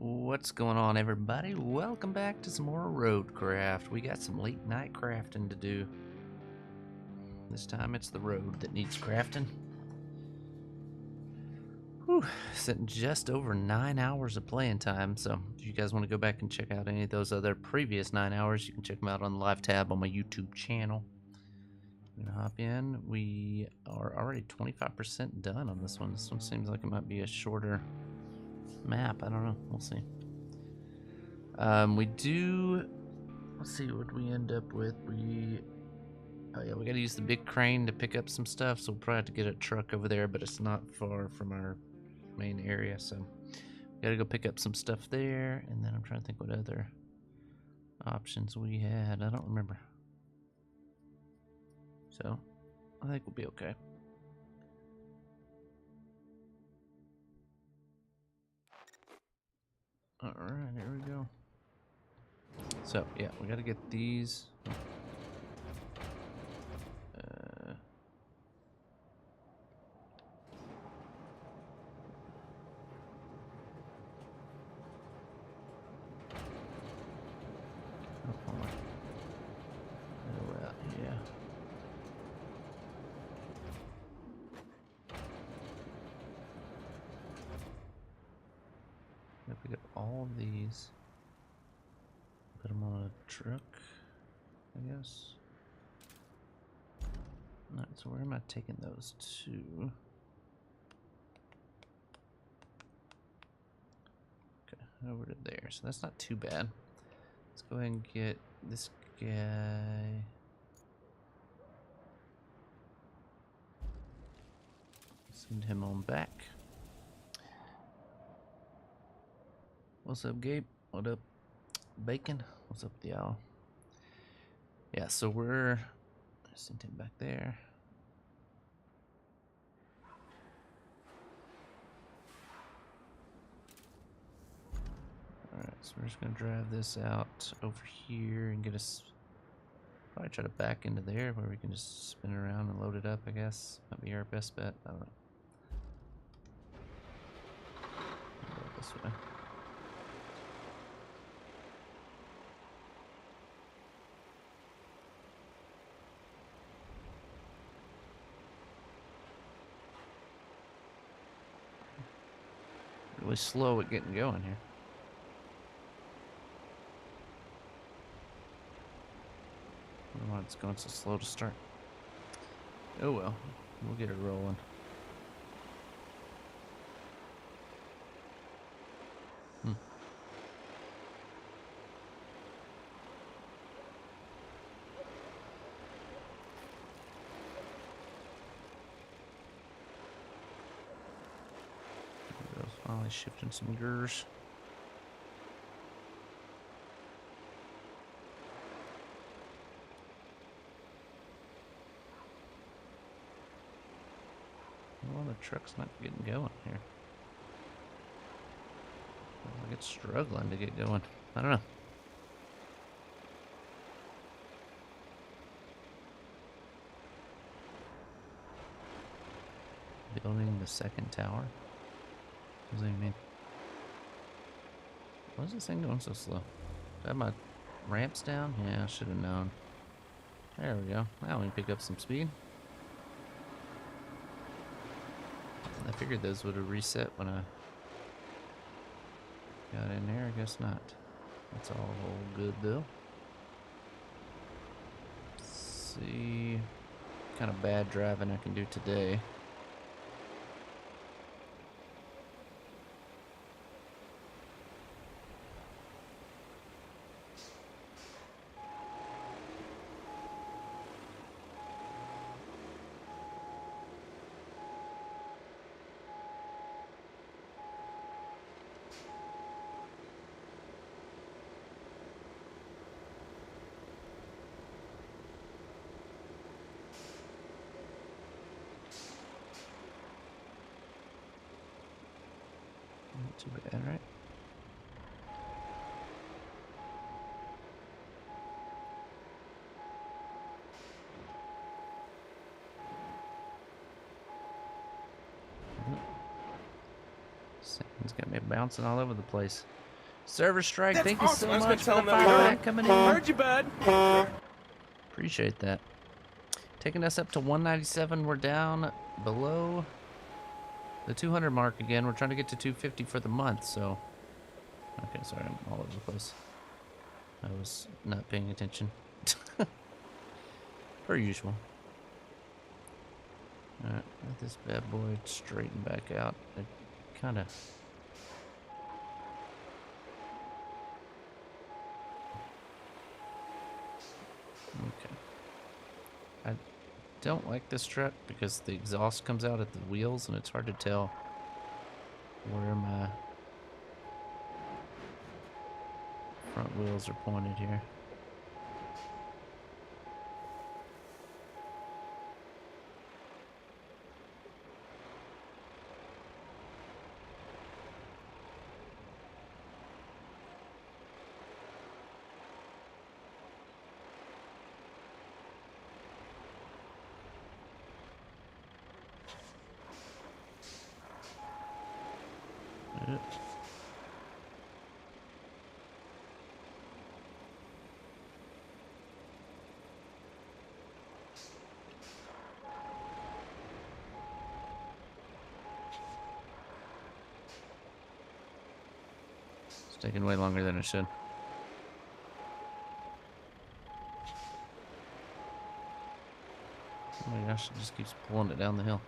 What's going on, everybody? Welcome back to some more Roadcraft. We got some late night crafting to do. This time it's the road that needs crafting. Whew, sitting just over 9 hours of playing time, so if you guys want to go back and check out any of those other previous 9 hours, you can check them out on the live tab on my YouTube channel. I'm gonna hop in. We are already 25% done on this one. This one seems like it might be a shorter map. I don't know. We'll see. Let's see what we end up with. Oh yeah, we gotta use the big crane to pick up some stuff, so we'll probably have to get a truck over there, but it's not far from our main area, so we gotta go pick up some stuff there, and then I'm trying to think what other options we had. I don't remember. So, I think we'll be okay. Alright, here we go. So, yeah, we gotta get these. Yeah. Gotta pick up all of these. Put them on a truck, I guess. Alright, so where am I taking those to? Okay, over to there. So that's not too bad. Let's go ahead and get this guy. Send him on back. What's up, Gabe? What up, Bacon? What's up, y'all? Yeah, so we're send him back there. Alright, so we're just gonna drive this out over here and get us. Probably try to back into there where we can just spin around and load it up, I guess. Might be our best bet. I don't know. Go this way. Really slow at getting going here. I don't know why it's going so slow to start. Oh well, we'll get it rolling. Finally shifting some gears. Well, the truck's not getting going here. Looks like it's struggling to get going. I don't know. Building the second tower? What does that mean? Why is this thing going so slow? Do I have my ramps down? Yeah, I should have known. There we go. Now we can pick up some speed. I figured those would have reset when I got in there. I guess not. That's all good though. Let's see what kind of bad driving I can do today. Not too bad, right? Sand's got me bouncing all over the place. Server strike. That's Thank you awesome. so Let's much go for the tell them fire that we back coming in. heard you, bud. Appreciate that. Taking us up to 197. We're down below the 200 mark again. We're trying to get to 250 for the month, so... Okay, sorry, I'm all over the place. I was not paying attention. Per usual. Alright, let this bad boy straighten back out. It kind of... Okay. I don't like this truck because the exhaust comes out at the wheels and it's hard to tell where my front wheels are pointed here. It's taking way longer than it should. Oh my gosh, it just keeps pulling it down the hill.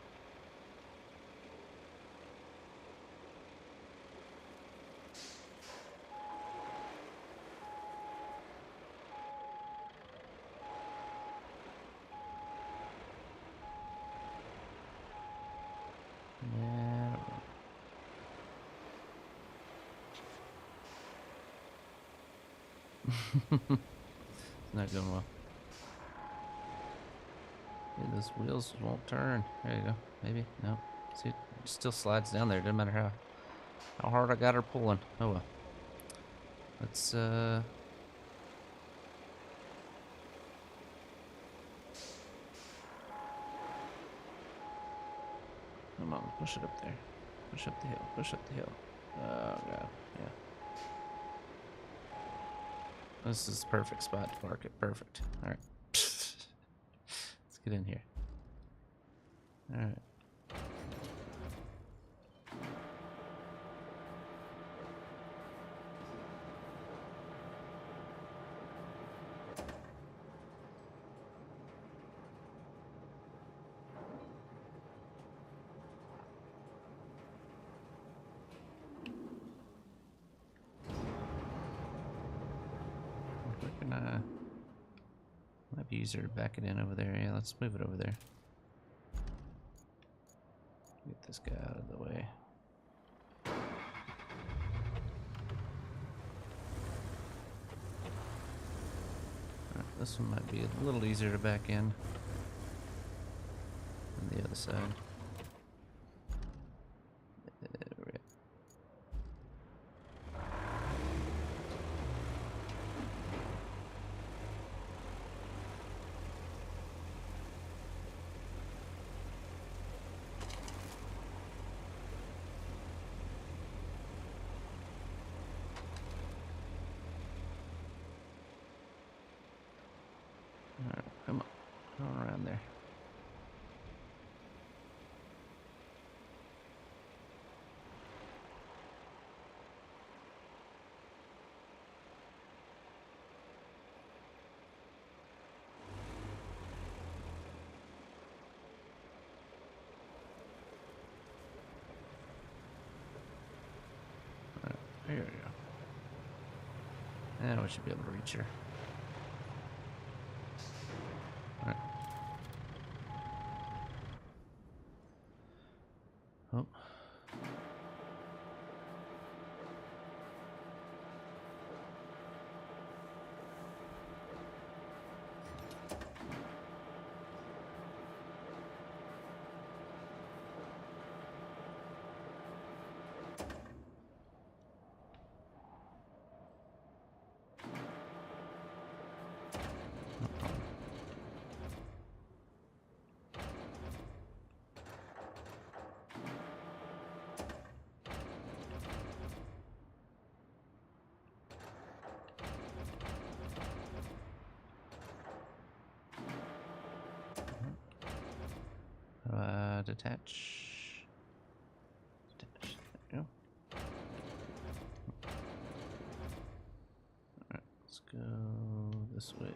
Yeah, it's not going well. Yeah, those wheels won't turn. There you go. Maybe. No. See, it still slides down there. Doesn't matter how hard I got her pulling. Oh well. Let's come on, push it up there. Push up the hill. Push up the hill. Oh god. Yeah. This is the perfect spot to park it. Perfect. Alright. Let's get in here. Alright. Might be easier to back it in over there. Yeah, let's move it over there. Get this guy out of the way. Alright, this one might be a little easier to back in than the other side. There we go. Alright, come on. Come around there. Alright, there we go. Now we should be able to reach her. Alright. Oh. Detach. Detach. There we go. Alright, let's go this way.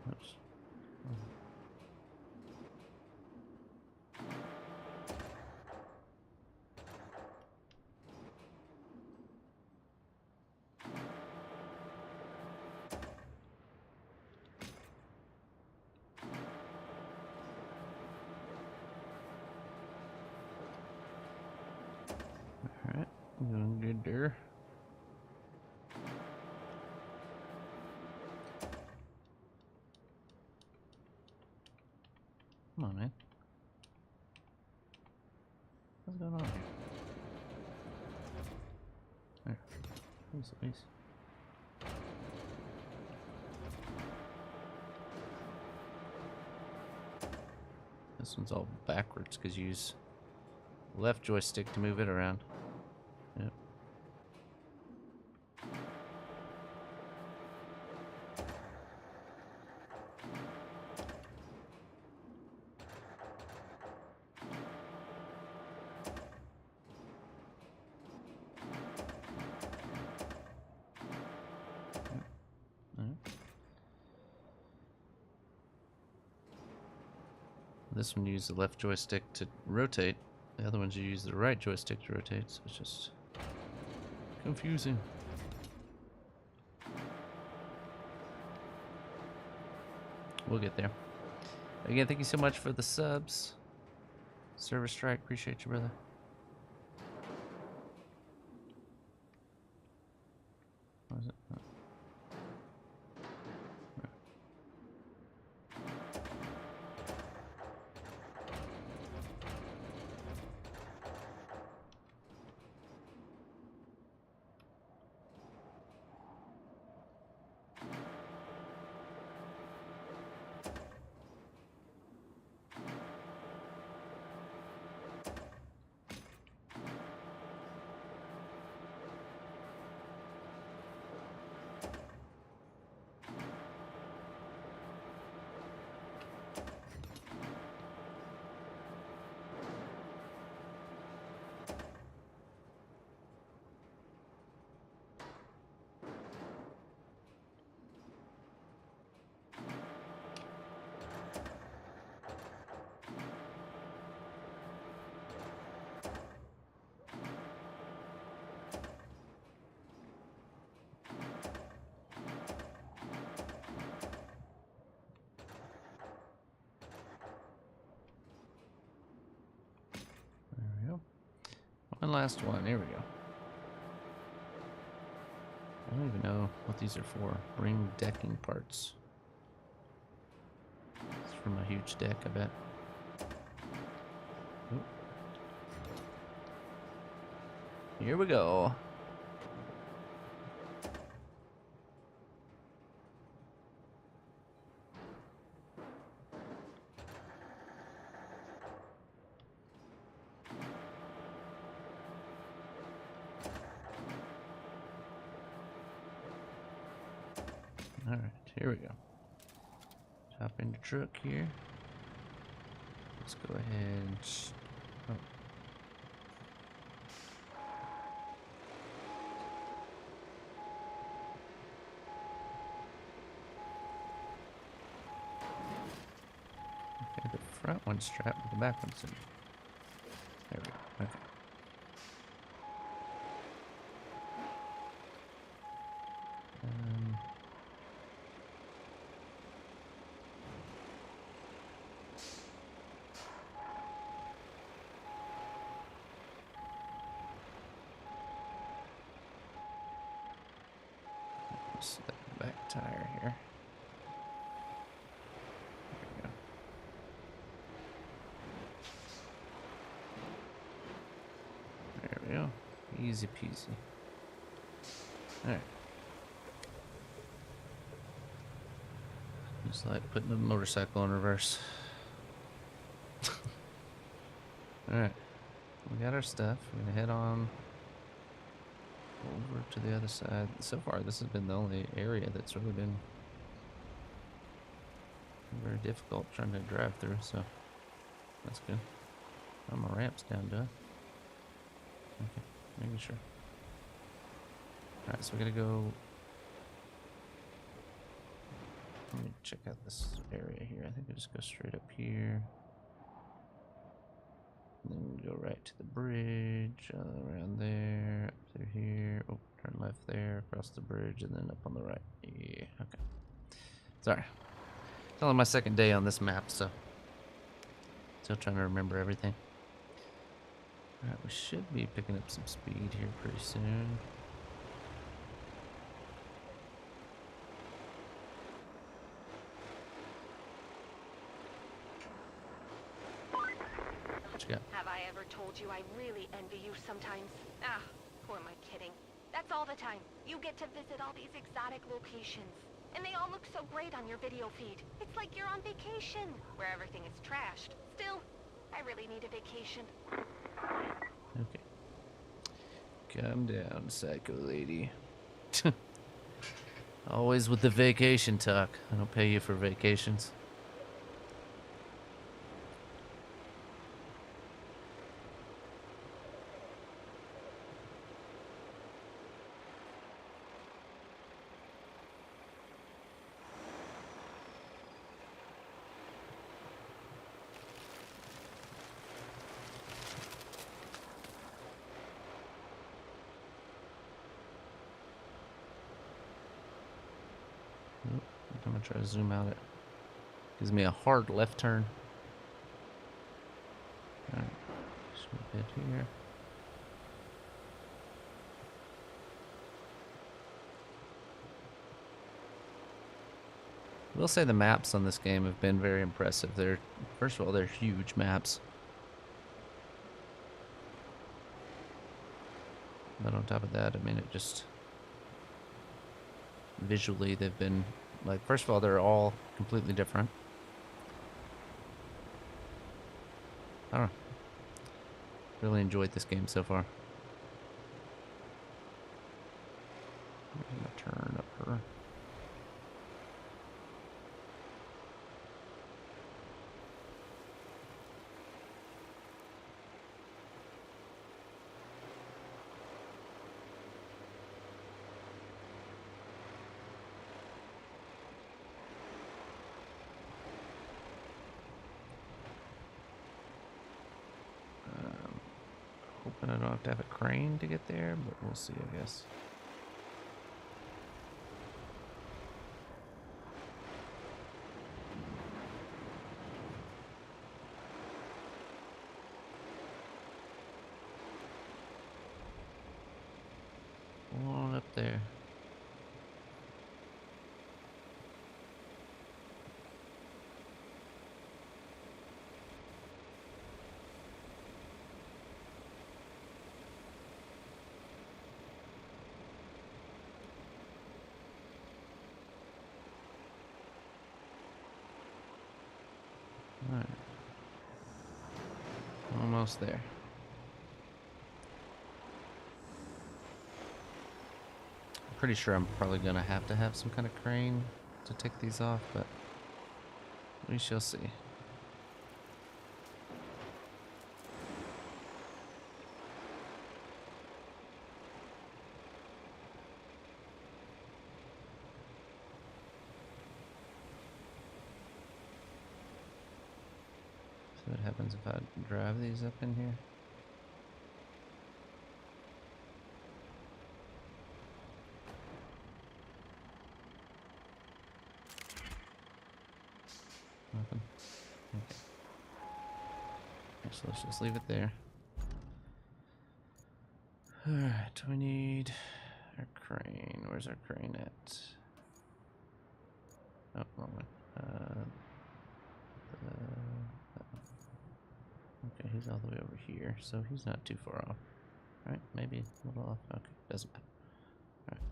Oops. Alright, doing good there. Come on, man. What's going on here? There. Please, please. This one's all backwards because you use left joystick to move it around. Yep. This one you use the left joystick to rotate. The other ones you use the right joystick to rotate, so it's just confusing. We'll get there. Again, thank you so much for the subs. Server Strike, appreciate you, brother. What is it? Oh. One last one. Here we go. I don't even know what these are for. Bring decking parts. It's from a huge deck, I bet. Oop. Here we go. Alright, here we go. Hop in the truck here. Let's go ahead and... Oh. Okay, the front one's strapped, but the back one's in. There we go. Okay. Step back. tire here. There we go. There we go. Easy peasy. Alright. Just like putting a motorcycle in reverse. Alright. We got our stuff. We're gonna head on over to the other side. So far, this has been the only area that's really been very difficult trying to drive through, so that's good. Oh, my ramp's down, do I? Okay, making sure. Alright, so we gotta go. Let me check out this area here. I think I just go straight up here. And then we go right to the bridge, around there, up through here. Oh, turn left there, across the bridge, and then up on the right. Yeah, okay. Sorry. It's only my second day on this map, so still trying to remember everything. Alright, we should be picking up some speed here pretty soon. Have I ever told you I really envy you sometimes? Ah, who am I kidding? That's all the time. You get to visit all these exotic locations. And they all look so great on your video feed. It's like you're on vacation, where everything is trashed. Still, I really need a vacation. Okay. Calm down, psycho lady. Always with the vacation talk. I don't pay you for vacations. I'm gonna try to zoom out. It gives me a hard left turn. Alright, just a bit here. I will say the maps on this game have been very impressive. They're, first of all, they're huge maps. But on top of that, I mean, it just visually they've been like, first of all, they're all completely different. I don't know. Really enjoyed this game so far. I'm gonna turn up her. Hoping I don't have to have a crane to get there, but we'll see, I guess. On up there. Alright. Almost there. I'm pretty sure I'm probably gonna have to have some kind of crane to take these off, but we shall see. So what happens if I drive these up in here? Nothing. Okay. So let's just leave it there. Alright, we need our crane. Where's our crane at? Oh, wrong one. Okay, he's all the way over here, so he's not too far off. Right? Maybe a little off. Okay, doesn't matter. Alright.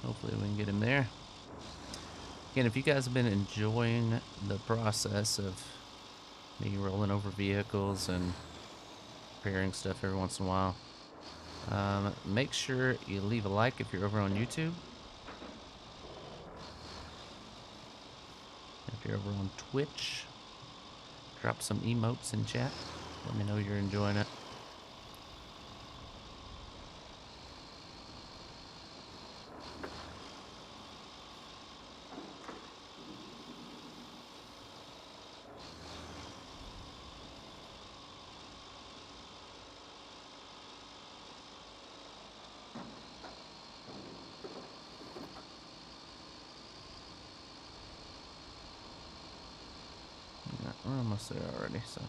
Hopefully we can get him there. Again, if you guys have been enjoying the process of me rolling over vehicles and repairing stuff every once in a while, make sure you leave a like if you're over on YouTube. If you're over on Twitch, drop some emotes in chat. Let me know you're enjoying it. Yeah, we're almost there already, so.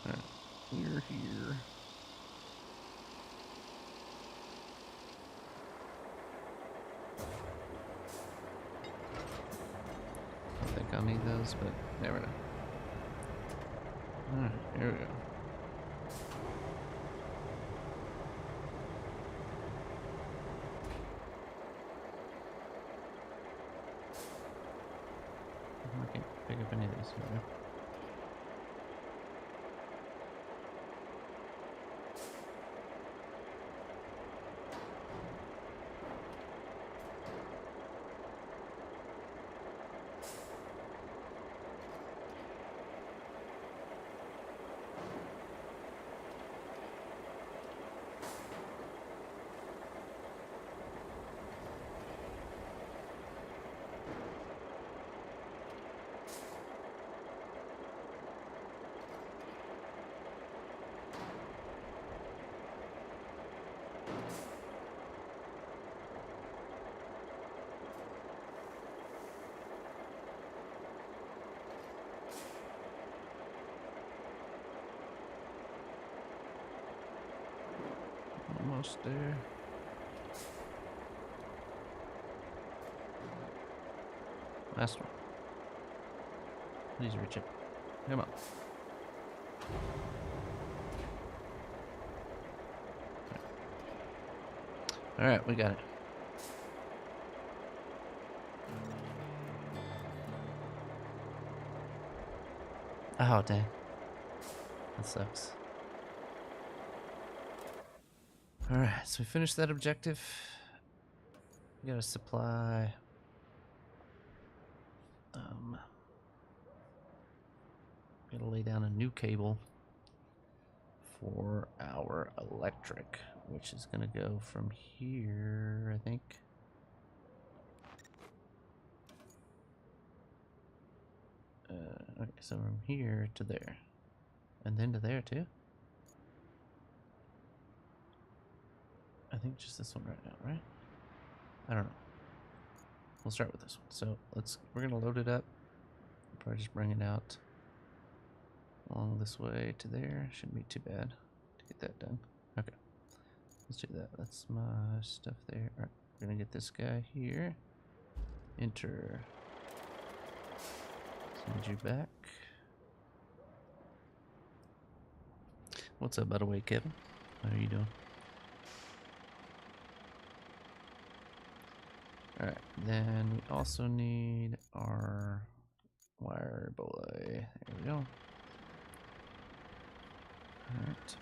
Alright, we're here. I think I'll need those, but never know. Alright, here we go. I can't pick up any of these. Here we go. Almost there. Last one. Please reach it. Come on. Alright, we got it. Oh, dang. That sucks. Alright, so we finished that objective. We got a supply. Gotta lay down a new cable for our electric, which is gonna go from here, I think. Okay, so from here to there. And then to there too? I think just this one right now, right? I don't know. We'll start with this one. So we're gonna load it up. Probably just bring it out along this way to there. Shouldn't be too bad to get that done. Okay, let's do that. That's my stuff there. All right, we're gonna get this guy here. Enter. Send you back. What's up, by the way, Kevin? How are you doing? Alright, then we also need our wire boy. There we go. Alright.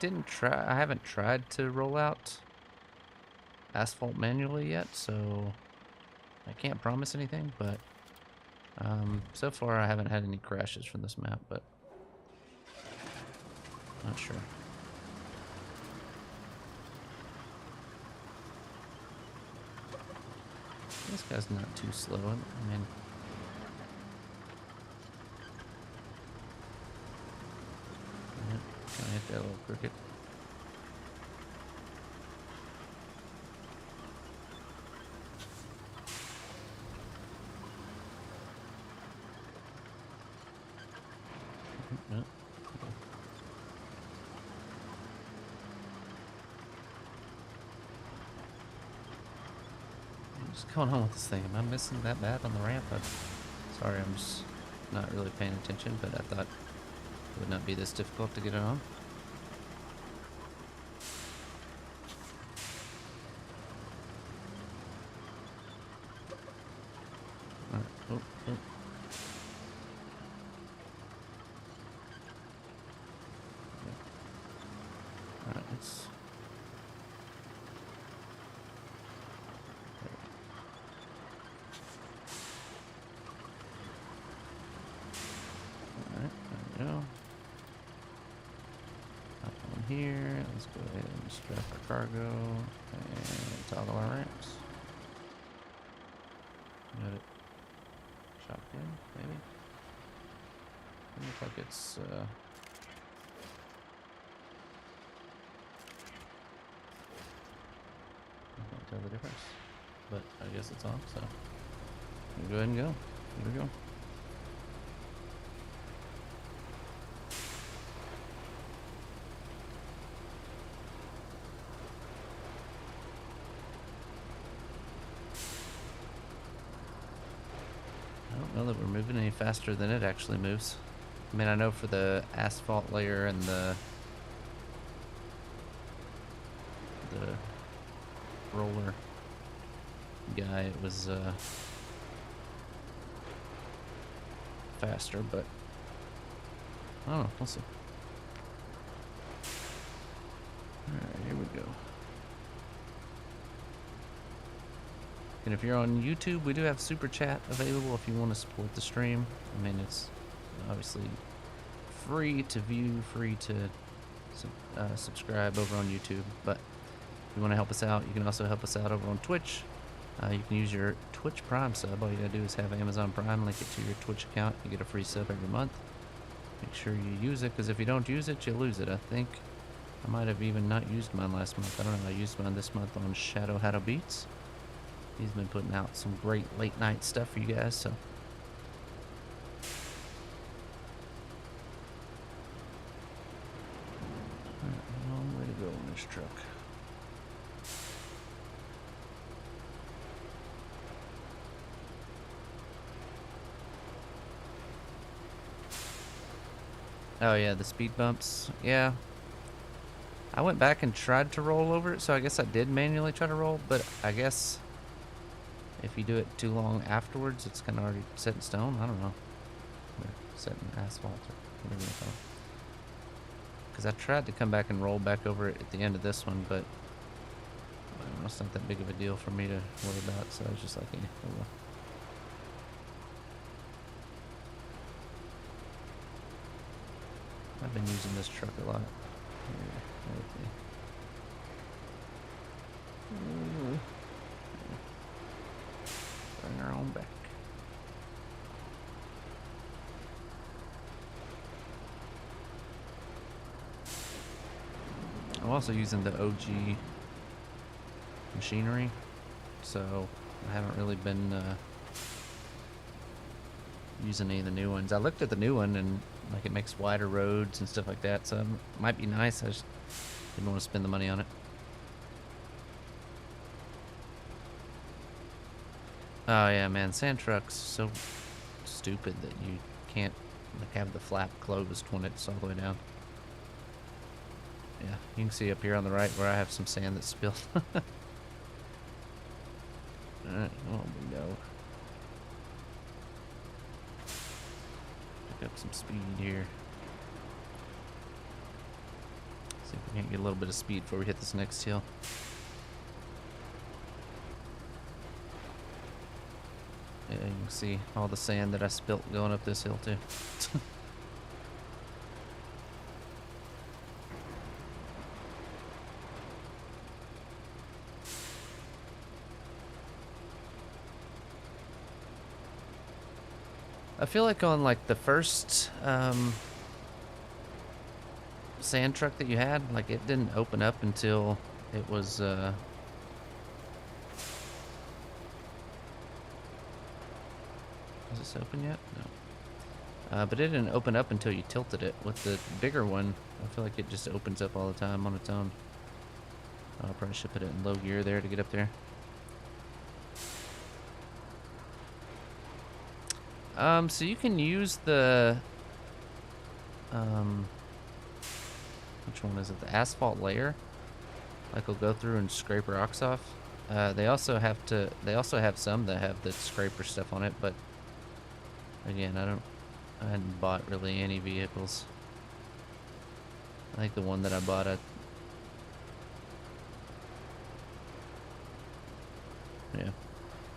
I haven't tried to roll out asphalt manually yet, so I can't promise anything, but so far I haven't had any crashes from this map, but not sure. This guy's not too slow. I mean, kind of hit that little crooked. Nope. What's going on with this thing? Am I missing that bad on the ramp? Sorry, I'm just not really paying attention, but I thought it would not be this difficult to get it on. Alright, oh. Alright, let's... Alright, there we go. Up on here, let's go ahead and strap our cargo and toggle our ramps. Got it. Shotgun, maybe? Doesn't look like it's I can't tell the difference, but I guess it's on, so we'll go ahead and go. Here we go. I don't know that we're moving any faster than it actually moves. I mean, I know for the asphalt layer and the roller guy, it was faster, but I don't know, we'll see. Alright, here we go. And if you're on YouTube, we do have Super Chat available if you want to support the stream. I mean, it's obviously free to view, free to subscribe over on YouTube, but if you want to help us out, you can also help us out over on Twitch. You can use your Twitch Prime sub. All you gotta do is have Amazon Prime, link it to your Twitch account. You get a free sub every month. Make sure you use it, because if you don't use it, you lose it. I think I might have even not used mine last month. I don't know. I used mine this month on Shadow How Beats. He's been putting out some great late night stuff for you guys, so. Alright, a long way to go in this truck. Oh yeah, the speed bumps. Yeah. I went back and tried to roll over it, so I guess I did manually try to roll, but I guess if you do it too long afterwards, it's kind of already set in stone. I don't know. Or set in asphalt or whatever you call it. Because I tried to come back and roll back over it at the end of this one, but I don't know, it's not that big of a deal for me to worry about, so I was just like, eh, oh well. I've been using this truck a lot. Bring our own back. I'm also using the OG machinery, so I haven't really been using any of the new ones. I looked at the new one and like it makes wider roads and stuff like that, so it might be nice. I just didn't want to spend the money on it. Oh yeah, man, sand trucks so stupid that you can't like have the flap closed when it's all the way down. Yeah, you can see up here on the right where I have some sand that's spilled. Alright, oh we go. Pick up some speed here. See if we Can't get a little bit of speed before we hit this next hill. Yeah, you can see all the sand that I spilt going up this hill too. I feel like on like the first sand truck that you had, like it didn't open up until it was is this open yet? No. But it didn't open up until you tilted it. With the bigger one, I feel like it just opens up all the time on its own. I'll probably should put it in low gear there to get up there. So you can use the which one is it? The asphalt layer. Like it'll go through and scrape rocks off. They also have some that have the scraper stuff on it, but again, I hadn't bought really any vehicles. I think the one that I bought yeah.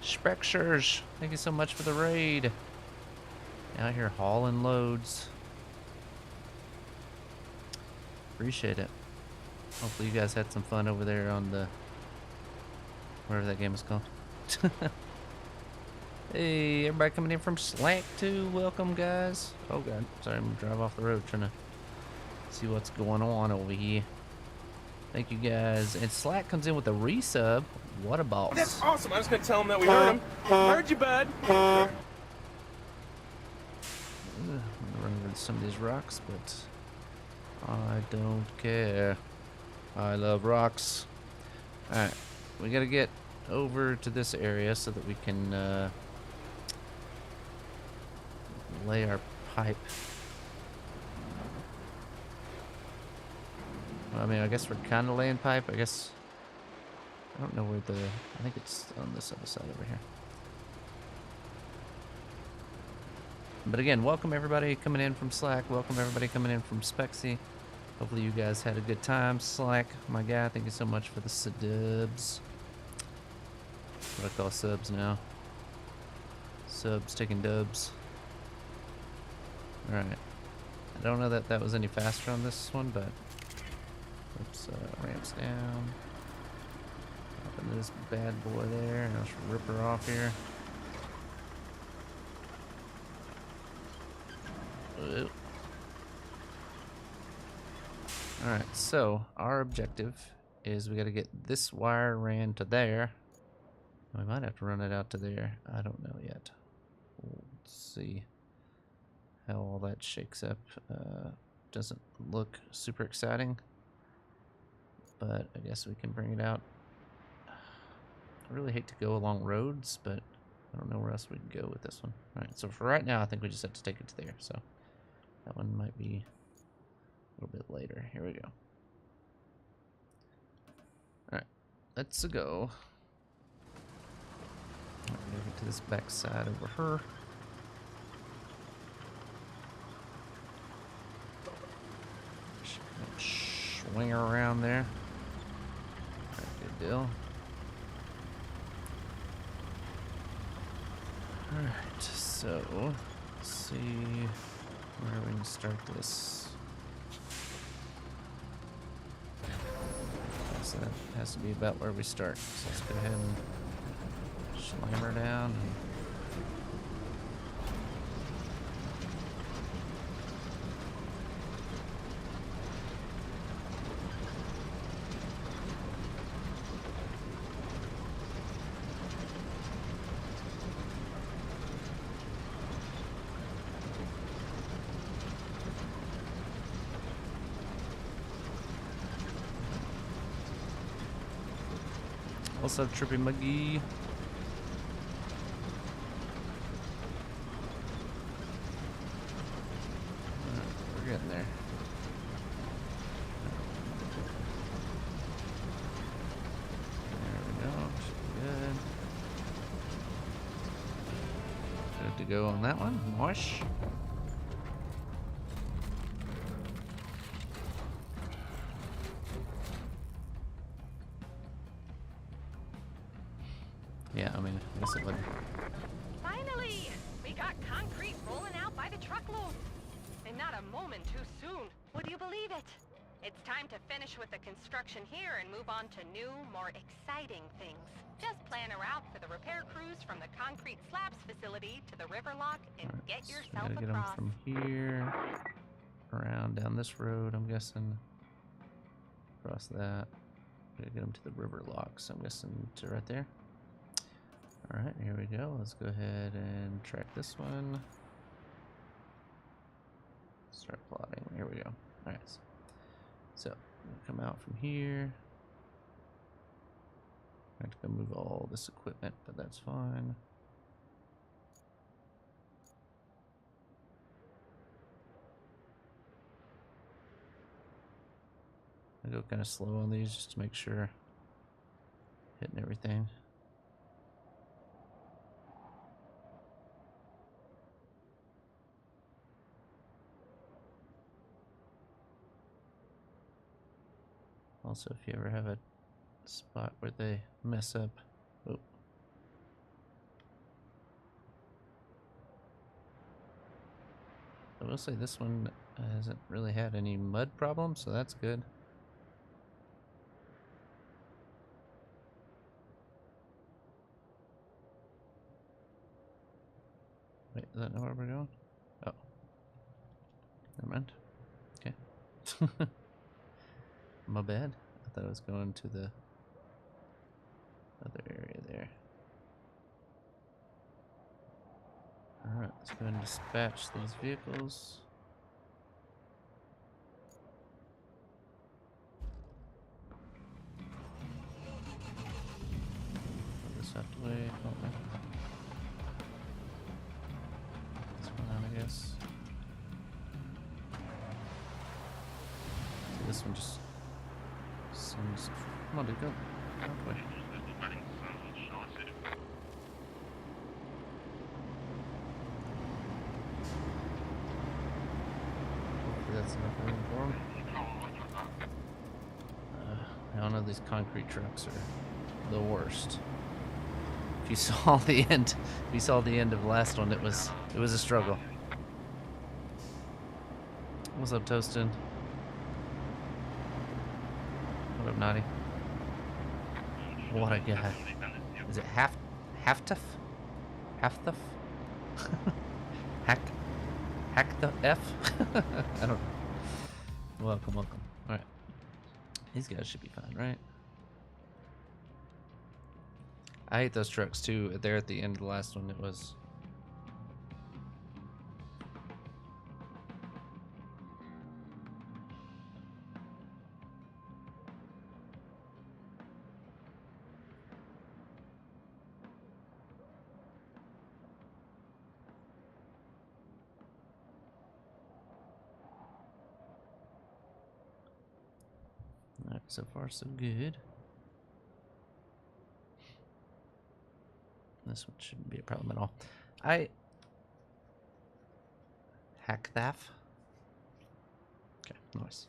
Spexers, thank you so much for the raid. Out here hauling loads. Appreciate it. Hopefully you guys had some fun over there on the whatever that game is called. Hey, everybody coming in from Slack too. Welcome, guys. Oh god, sorry, I'm gonna drive off the road trying to see what's going on over here. Thank you guys. And Slack comes in with a resub. What a boss. That's awesome. I was gonna tell him that we heard him. Heard you, bud. I'm gonna run over some of these rocks, but I don't care. I love rocks. Alright, we gotta get over to this area so that we can lay our pipe. Well, I mean, I guess we're kind of laying pipe. I guess I don't know where I think it's on this other side over here. But again, welcome everybody coming in from Slack. Welcome everybody coming in from Spexy. Hopefully you guys had a good time. Slack, my guy, thank you so much for the subs. What I call subs now. Subs taking dubs. Alright. I don't know that that was any faster on this one, but oops, ramps down. Up into this bad boy there, and I'll just rip her off here. Alright, so our objective is we gotta get this wire ran to there. We might have to run it out to there. I don't know yet. Let's see how all that shakes up. Doesn't look super exciting, but I guess we can bring it out. I really hate to go along roads, but I don't know where else we can go with this one. Alright, so for right now, I think we just have to take it to there. So that one might be a little bit later. Here we go. Alright, let's go. Get to this back side over here. Swing her around there. Alright, good deal. Alright, so let's see where we can start this. So that has to be about where we start. So let's go ahead and slam her down. What's up, Trippy McGee? We're getting there. There we go. Should be good. Good to go on that one. Nice. Yeah, I mean, I guess it would. Finally! We got concrete rolling out by the truckload. And not a moment too soon. Would you believe it? It's time to finish with the construction here and move on to new, more exciting things. Just plan a route for the repair crews from the concrete slabs facility to the river lock and Alright, get so yourself we gotta get them across. from here around down this road, I'm guessing. Across that. Gotta get them to the river lock, so I'm guessing to right there. Alright, here we go. Let's go ahead and track this one. Start plotting. Here we go. Alright. So, we'll come out from here. I have to go move all this equipment, but that's fine. I go kind of slow on these just to make sure hitting everything. Also, if you ever have a spot where they mess up, oh. I will say this one hasn't really had any mud problems, so that's good. Wait, does that know where we're going? Oh. Never mind. Okay. My bad. I thought I was going to the other area there. Alright, let's go ahead and dispatch these vehicles. Put this out the way. Oh, man. This one on, I guess. So this one just sends. Come on, dude, go. Out the way. That's enough room for him. I don't know, these concrete trucks are the worst. If you saw the end, if you saw the end of the last one, it was a struggle. What's up, Toastin? What up, Naughty? What a guy! Is it Halftuff? Halftuff? Hack the F? I don't know. Welcome. Alright. These guys should be fine, right? I hate those trucks too. There at the end of the last one, it was. Alright, so far so good. This one shouldn't be a problem at all. I hack that. Okay, nice.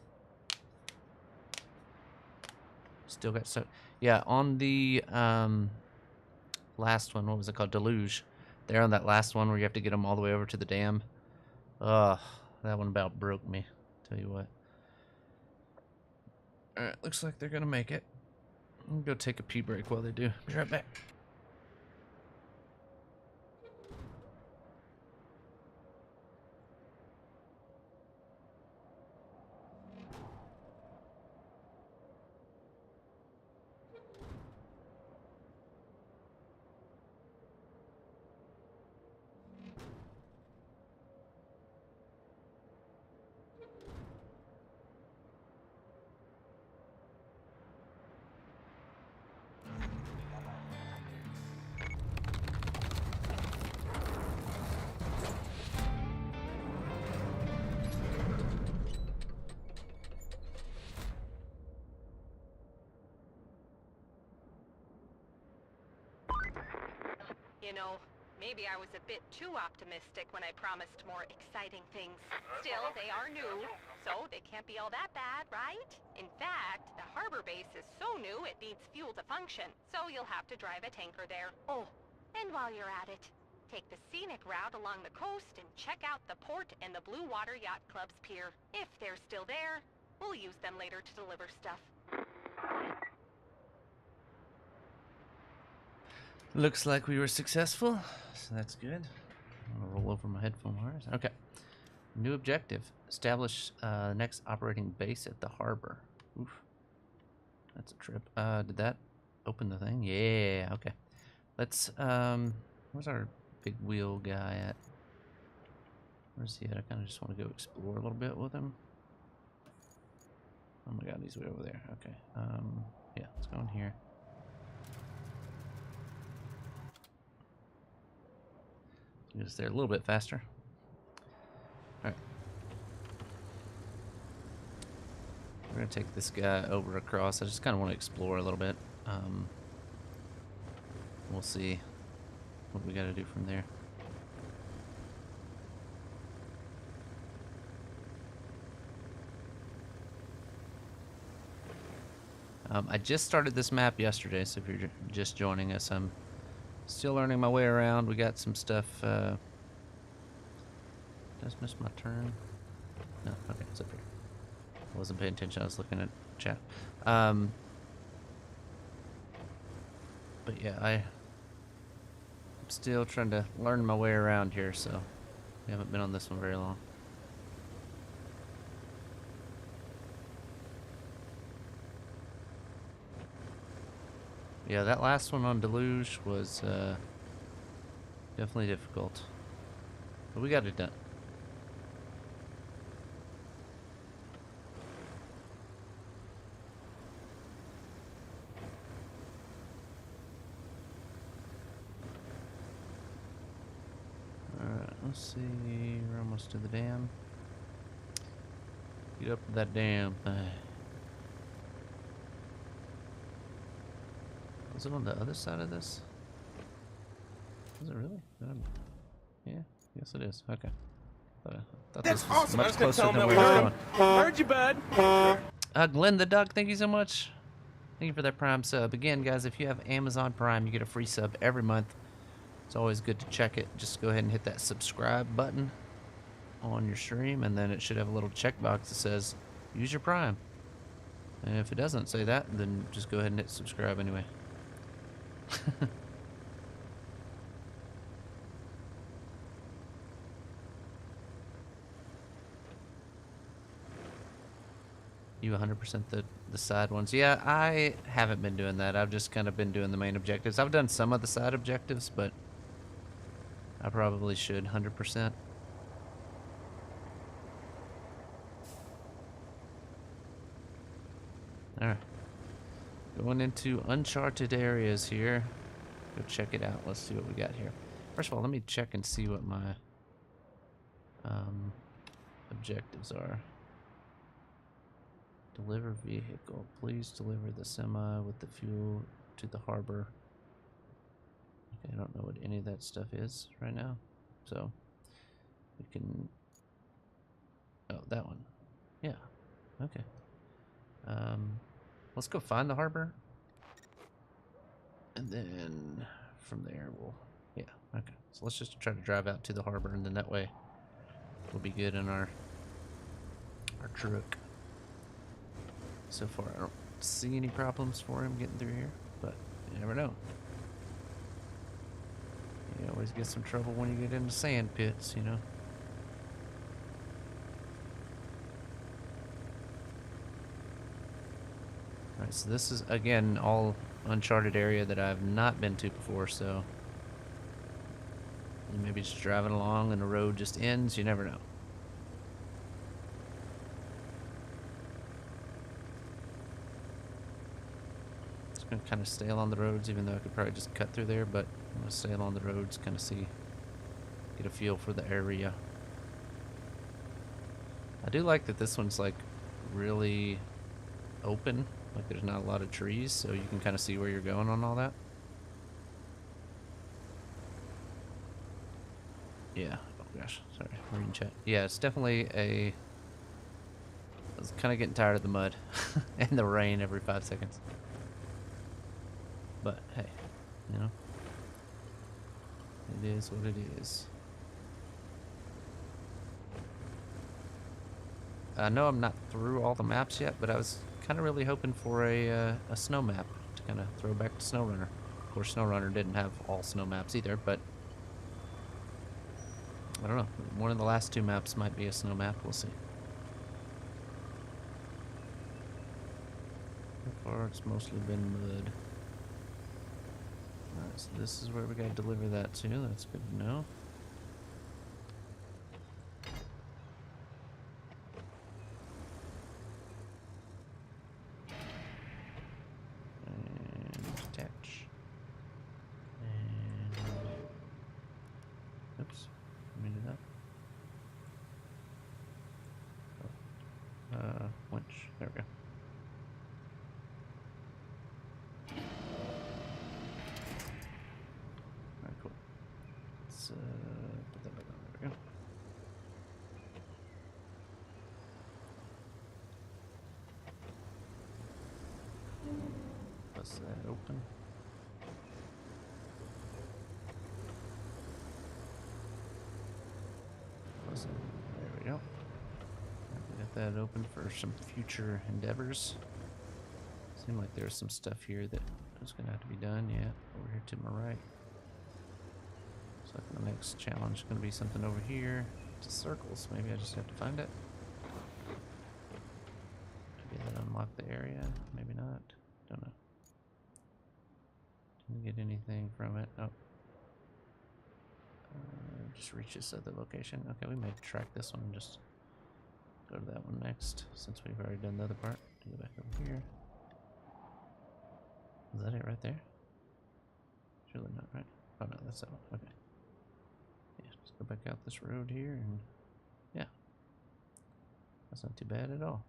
Still got so yeah, on the last one, what was it called? Deluge. There on that last one where you have to get them all the way over to the dam. Ugh, that one about broke me. Tell you what. Alright, looks like they're gonna make it. I'm gonna go take a pee break while they do. Be right back. You know, Maybe I was a bit too optimistic when I promised more exciting things. Still, they are new, so they can't be all that bad, right? In fact, the harbor base is so new it needs fuel to function, so you'll have to drive a tanker there. Oh, and while you're at it, take the scenic route along the coast and check out the port and the Blue Water Yacht Club's pier. If they're still there, we'll use them later to deliver stuff. Looks like we were successful, so that's good. I'm gonna roll over my headphone wires. Okay. New objective. Establish next operating base at the harbor. Oof. That's a trip. Did that open the thing? Yeah, okay. Let's, where's our big wheel guy at? Where's he at? I kind of just want to go explore a little bit with him. Oh my god, he's way over there. Okay. Yeah, let's go in here. Get us there a little bit faster. Alright. We're gonna take this guy over across. I just kind of want to explore a little bit. We'll see what we got to do from there. I just started this map yesterday, so if you're just joining us, I'm still learning my way around. We got some stuff. Did I just miss my turn? No, okay, it's up here. I wasn't paying attention. I was looking at chat. But yeah, I'm still trying to learn my way around here, so we haven't been on this one very long. Yeah, that last one on Deluge was definitely difficult, but we got it done. Alright, let's see. We're almost to the dam. Get up to that damn thing. Was it on the other side of this? Is it really? Yeah, yes it is. Okay. Thought That's this was awesome. I much was gonna closer tell him than that we we were heard going. him. Heard you, bud. Glenn the Duck, thank you so much. Thank you for that Prime sub. Again, guys, if you have Amazon Prime, you get a free sub every month. It's always good to check it. Just go ahead and hit that subscribe button on your stream, and then it should have a little checkbox that says, use your Prime. And if it doesn't say that, then just go ahead and hit subscribe anyway. You 100% the side ones. Yeah, I haven't been doing that. I've just kind of been doing the main objectives. I've done some of the side objectives, but I probably should 100%. Alright. Going into uncharted areas here. Go check it out. Let's see what we got here. First of all, let me check and see what my objectives are. Deliver vehicle. Please deliver the semi with the fuel to the harbor. Okay, I don't know what any of that stuff is right now. So we can... Oh, that one. Yeah. Okay. Let's go find the harbor. And then from there we'll... Yeah, okay. So let's just try to drive out to the harbor, and then that way we'll be good in our truck. So far, I don't see any problems for him getting through here, but you never know. You always get some trouble when you get into sand pits, you know. Alright, so this is, again, all uncharted area that I've not been to before, so you may be just driving along and the road just ends, you never know. Kind of stay along the roads, even though I could probably just cut through there, but I'm gonna stay along the roads, kind of see, get a feel for the area. I do like that this one's like really open, like there's not a lot of trees, so you can kind of see where you're going on all that. Yeah. Oh gosh, sorry. Reading chat. Yeah, it's definitely a. I was kind of getting tired of the mud and the rain every 5 seconds. But hey, you know, it is what it is. I know I'm not through all the maps yet, but I was kind of really hoping for a snow map to kind of throw back to SnowRunner. Of course, SnowRunner didn't have all snow maps either, but I don't know. One of the last 2 maps might be a snow map. We'll see. So far, it's mostly been mud. Alright, so this is where we gotta deliver that to. That's good to know. And attach. And oops, let me do that. Winch. There we go. Alright, cool. Let's put that back on. There we go. Bust that open. Bust it. There we go. Got that open for some future endeavors. Seemed like there's some stuff here that is gonna have to be done. Yeah, over here to my right. Looks like the next challenge is gonna be something over here. It's circles. Maybe I just have to find it. Maybe that unlock the area. Maybe not. Don't know. Didn't get anything from it. Oh. Just reach this other location. Okay, we may track this one and just go to that one next, since we've already done the other part. Go back over here. Is that it right there? Surely not, right? Oh no, that's that one. Okay. Yeah, just go back out this road here and yeah. That's not too bad at all.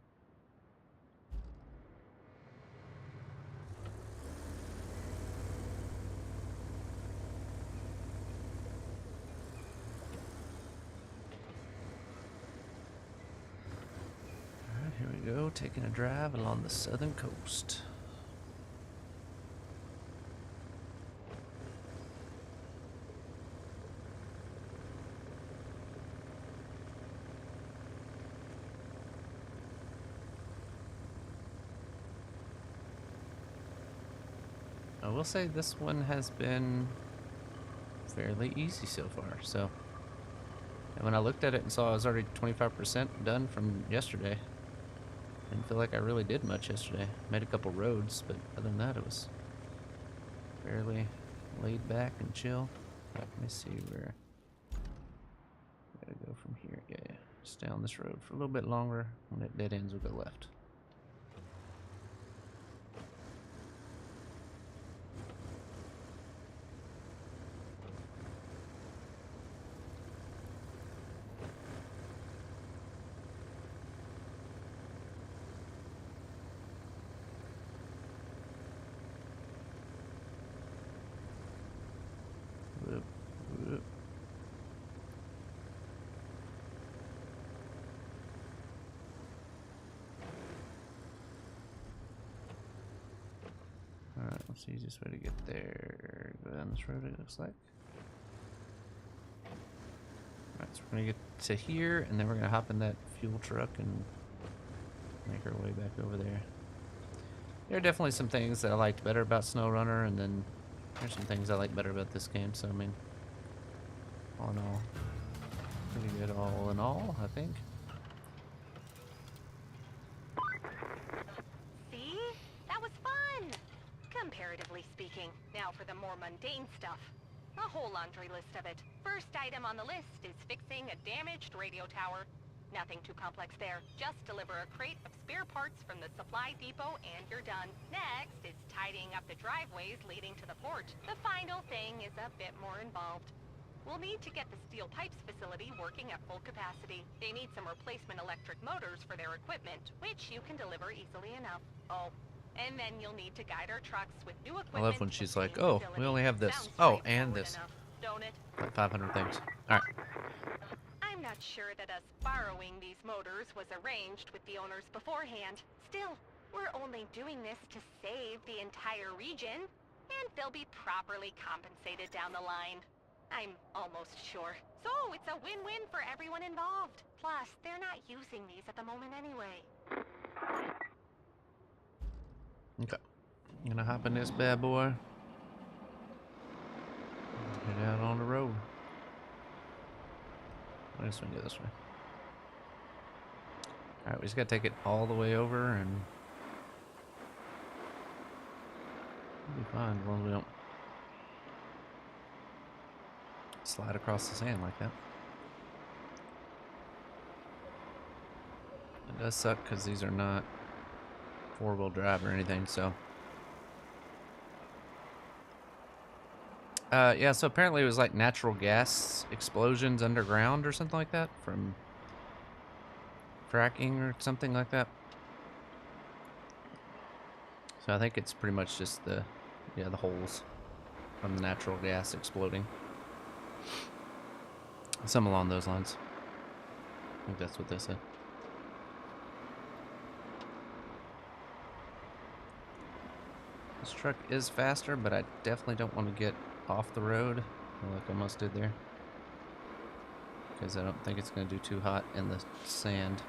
Alright, here we go, taking a drive along the southern coast. I will say this one has been fairly easy so far, so. And when I looked at it and saw I was already 25% done from yesterday, didn't feel like I really did much yesterday. Made a couple roads, but other than that, it was fairly laid back and chill. Right, let me see where. Gotta go from here. Yeah, stay on this road for a little bit longer. When it dead ends, we'll go left. Whoop, whoop. Alright, what's the easiest way to get there? Go down this road, it looks like. Alright, so we're gonna get to here, and then we're gonna hop in that fuel truck and make our way back over there. There are definitely some things that I liked better about SnowRunner, and then there's some things I like better about this game, so I mean, all in all, pretty good all in all, I think. See? That was fun! Comparatively speaking. Now for the more mundane stuff. A whole laundry list of it. First item on the list is fixing a damaged radio tower. Nothing too complex there. Just deliver a crate of spare parts from the supply depot and you're done. Next is tidying up the driveways leading to the port. The final thing is a bit more involved. We'll need to get the steel pipes facility working at full capacity. They need some replacement electric motors for their equipment, which you can deliver easily enough. Oh, and then you'll need to guide our trucks with new equipment. I love when she's like, to the oh, facility. we only have this. Sounds Oh, and straightforward this. enough, don't it? Like 500 things. Alright. not sure that us borrowing these motors was arranged with the owners beforehand. Still, we're only doing this to save the entire region, and they'll be properly compensated down the line. I'm almost sure. So it's a win-win for everyone involved. Plus, they're not using these at the moment anyway. Okay. I'm gonna hop in this bad boy. Head out on the road. I guess we can go this way. Alright, we just gotta take it all the way over and we'll be fine as long as we don't slide across the sand like that. It does suck because these are not four-wheel drive or anything, so. Yeah, so apparently it was like natural gas explosions underground or something like that from fracking or something like that. So I think it's pretty much just the holes from the natural gas exploding. Some along those lines. I think that's what they said. This truck is faster, but I definitely don't want to get off the road like I almost did there, because I don't think it's going to do too hot in the sand.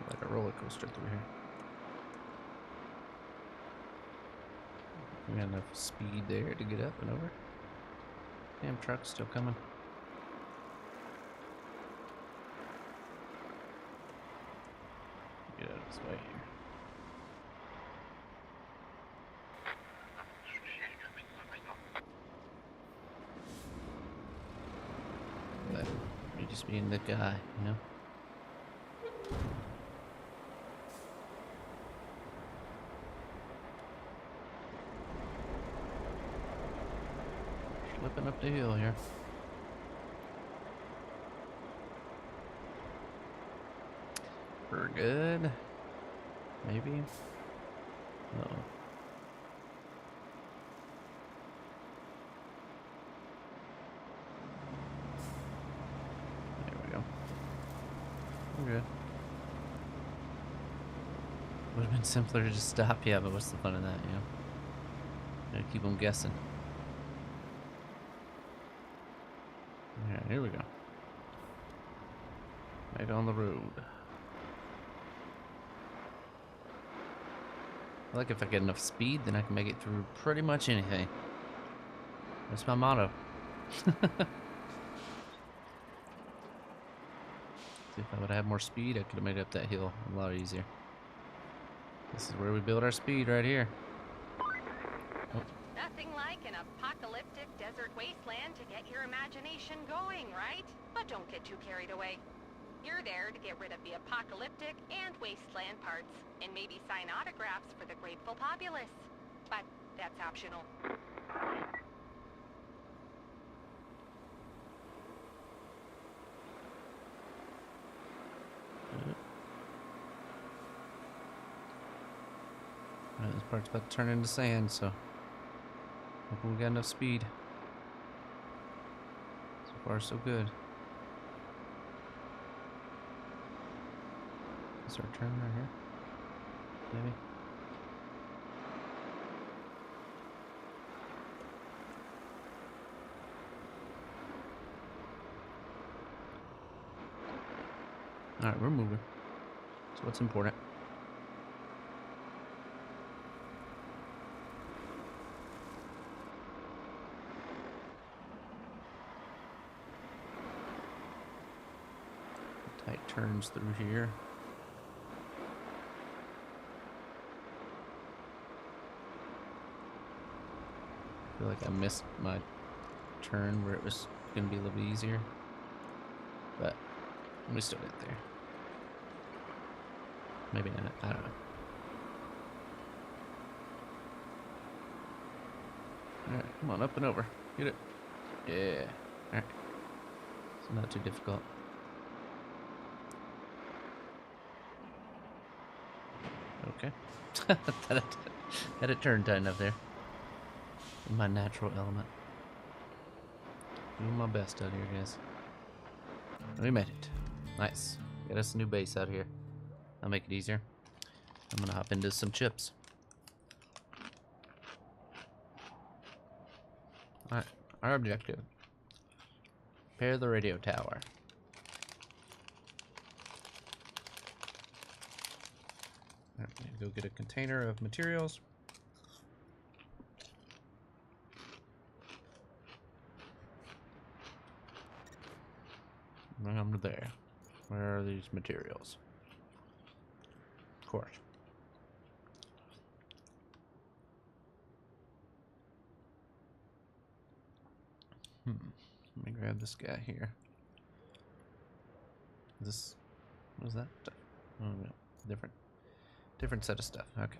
Like a roller coaster through here. We got enough speed there to get up and over. Damn truck's still coming. Get out of his way here. But me just being the guy, you know? Slipping up the hill here. We're good. Maybe. Oh. There we go. We're good. Would have been simpler to just stop, yeah, but what's the fun of that, you know? Gotta keep them guessing. Alright, here we go. Right on the road. I like if I get enough speed, then I can make it through pretty much anything. That's my motto. See, if I would have more speed, I could have made it up that hill a lot easier. This is where we build our speed, right here. Oh. Nothing like an apocalyptic desert wasteland to get your imagination going, right? But don't get too carried away. You're there to get rid of the apocalyptic and wasteland parts, and maybe sign autographs for the grateful populace. But that's optional. Alright, this part's about to turn into sand, so hope we got enough speed. So far, so good. Is there a turn right here? Maybe. Alright, we're moving. So what's important? Tight turns through here. I feel like I missed my turn where it was gonna be a little bit easier. But we still get there. Maybe not. I don't know. Alright, come on, up and over. Get it. Yeah. Alright. It's not too difficult. Okay. Had it turned tight enough there. In my natural element. Doing my best out here, guys. We made it. Nice. Got us a new base out here. I'll make it easier. I'm gonna hop into some chips. Alright, our objective. Repair the radio tower. Alright, go get a container of materials. And I'm there. Where are these materials? Of course. Let me grab this guy here. This, what is that? Oh no, different set of stuff. Okay.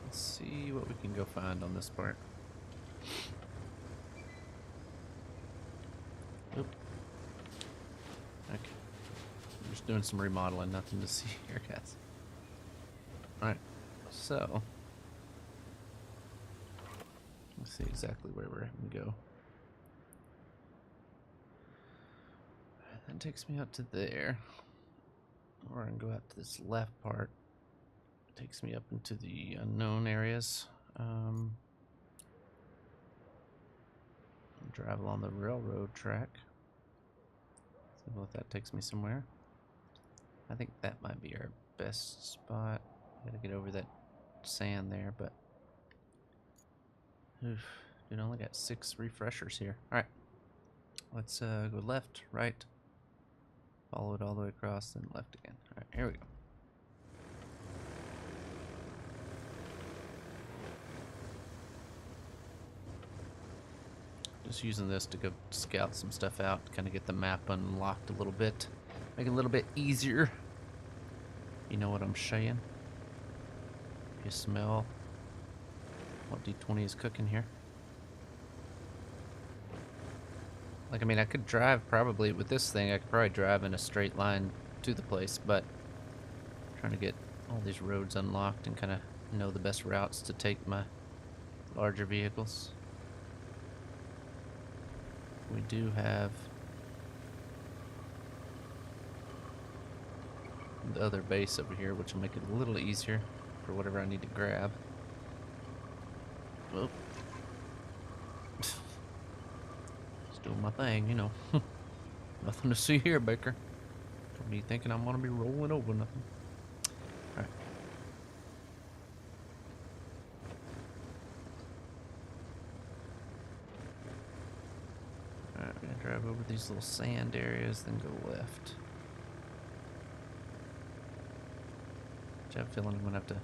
Let's see what we can go find on this part. Oop. Okay. I'm just doing some remodeling, nothing to see here, guys. Alright, so let's see exactly where we're going to go. That takes me out to there. Or I can go out to this left part. It takes me up into the unknown areas. Drive along the railroad track. See if that takes me somewhere. I think that might be our best spot. Gotta get over that sand there, but oof, dude, I only got 6 refreshers here. Alright. Let's go left, right, follow it all the way across, then left again. Alright, here we go. Just using this to go scout some stuff out, kind of get the map unlocked a little bit, make it a little bit easier. You know what I'm saying? You smell what D20 is cooking here. Like, I mean, I could drive probably with this thing. I could probably drive in a straight line to the place, but I'm trying to get all these roads unlocked and kind of know the best routes to take my larger vehicles. We do have the other base over here, which will make it a little easier for whatever I need to grab. Well, just doing my thing, you know. Nothing to see here, Baker. Don't be thinking I'm gonna be rolling over nothing. Alright. Alright, we're gonna drive over these little sand areas, then go left. Which I have a feeling I'm gonna have to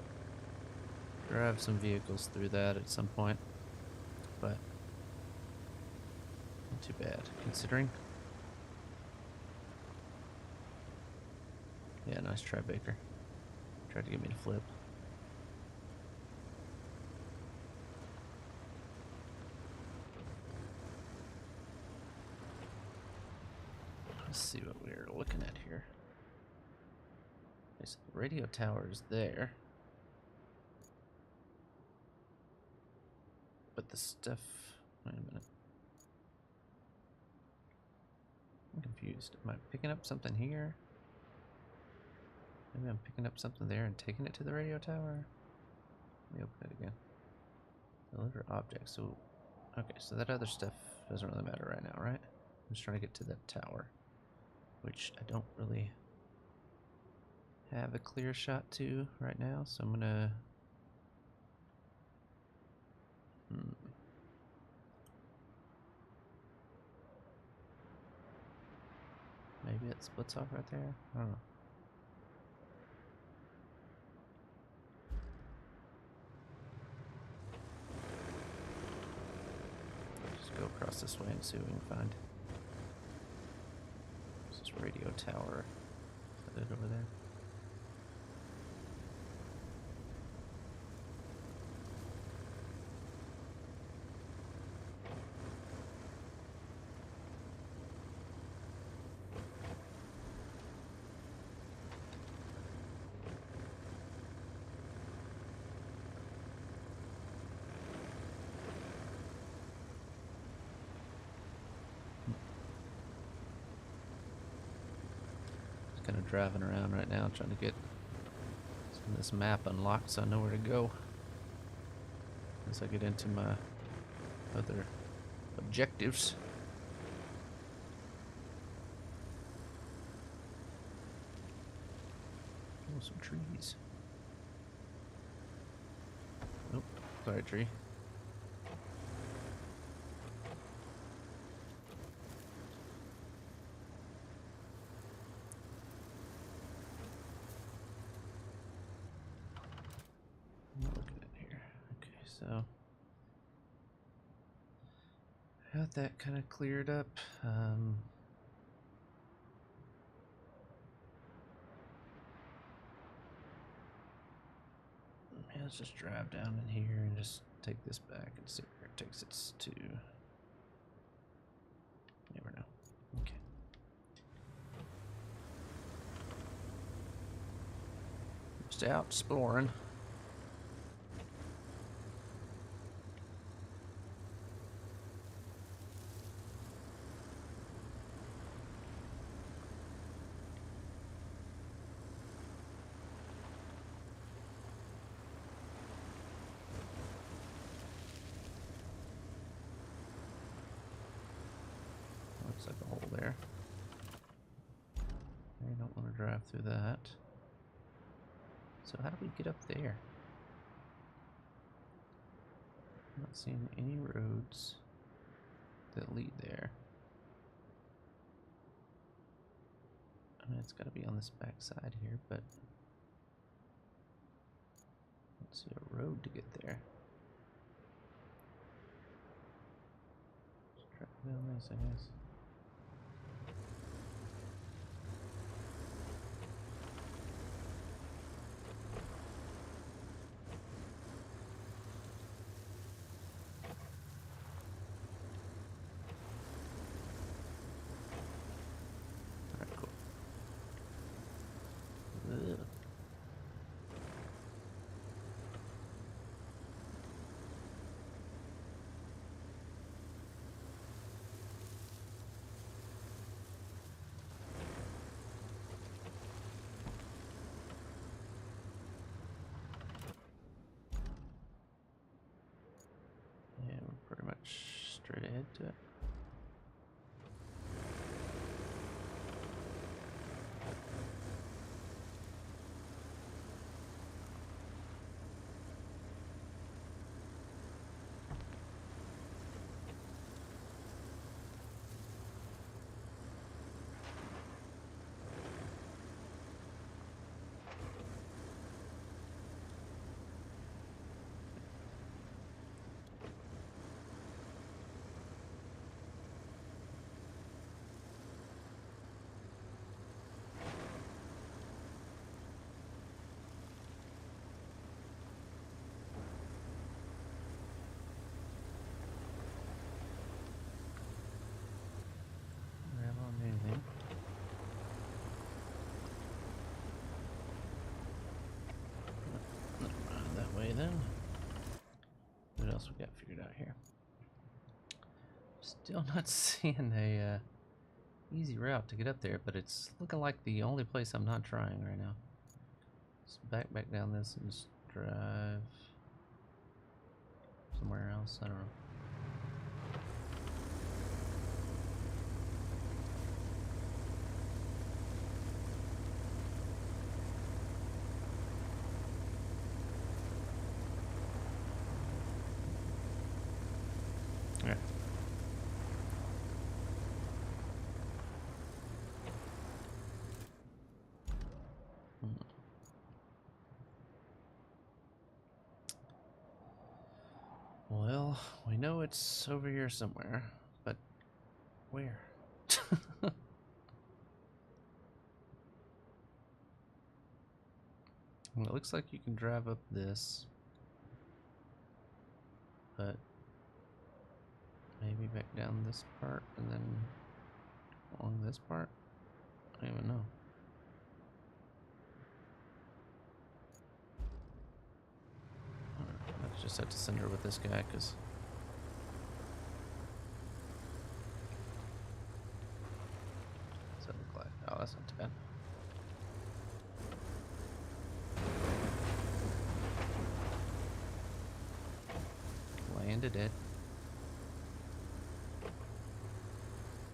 drive some vehicles through that at some point, but not too bad considering. Yeah, nice try, Baker. Tried to get me to flip. Let's see what we're looking at here. Okay, so the radio tower is there. But the stuff... Wait a minute. I'm confused. Am I picking up something here? Maybe I'm picking up something there and taking it to the radio tower? Let me open it again. Deliver objects. So, okay, so that other stuff doesn't really matter right now, right? I'm just trying to get to that tower, which I don't really have a clear shot to right now, so I'm gonna... Maybe it splits off right there? I don't know. go across this way and see what we can find. This is radio tower. Is that it over there? Kind of driving around right now trying to get some of this map unlocked so I know where to go as I get into my other objectives. Oh, some trees. Nope, sorry, tree. So, got that kind of cleared up. Yeah, let's just drive down in here and just take this back and see where it takes us to. Never know. Okay. Just out exploring. Looks like a hole there. I don't want to drive through that. So how do we get up there? I'm not seeing any roads that lead there. I mean, it's got to be on this back side here, but I don't see a road to get there. Just drive down this, I guess. Pretty much straight ahead to it. Then what else we got figured out here? Still not seeing a easy route to get up there, but it's looking like the only place I'm not trying right now. Just back down this and just drive somewhere else. I don't know. Well, we know it's over here somewhere, but where? Well, it looks like you can drive up this, but maybe back down this part and then along this part? I don't even know. I just have to send her with this guy, because what's that look like? Oh, that's not too bad. Landed it.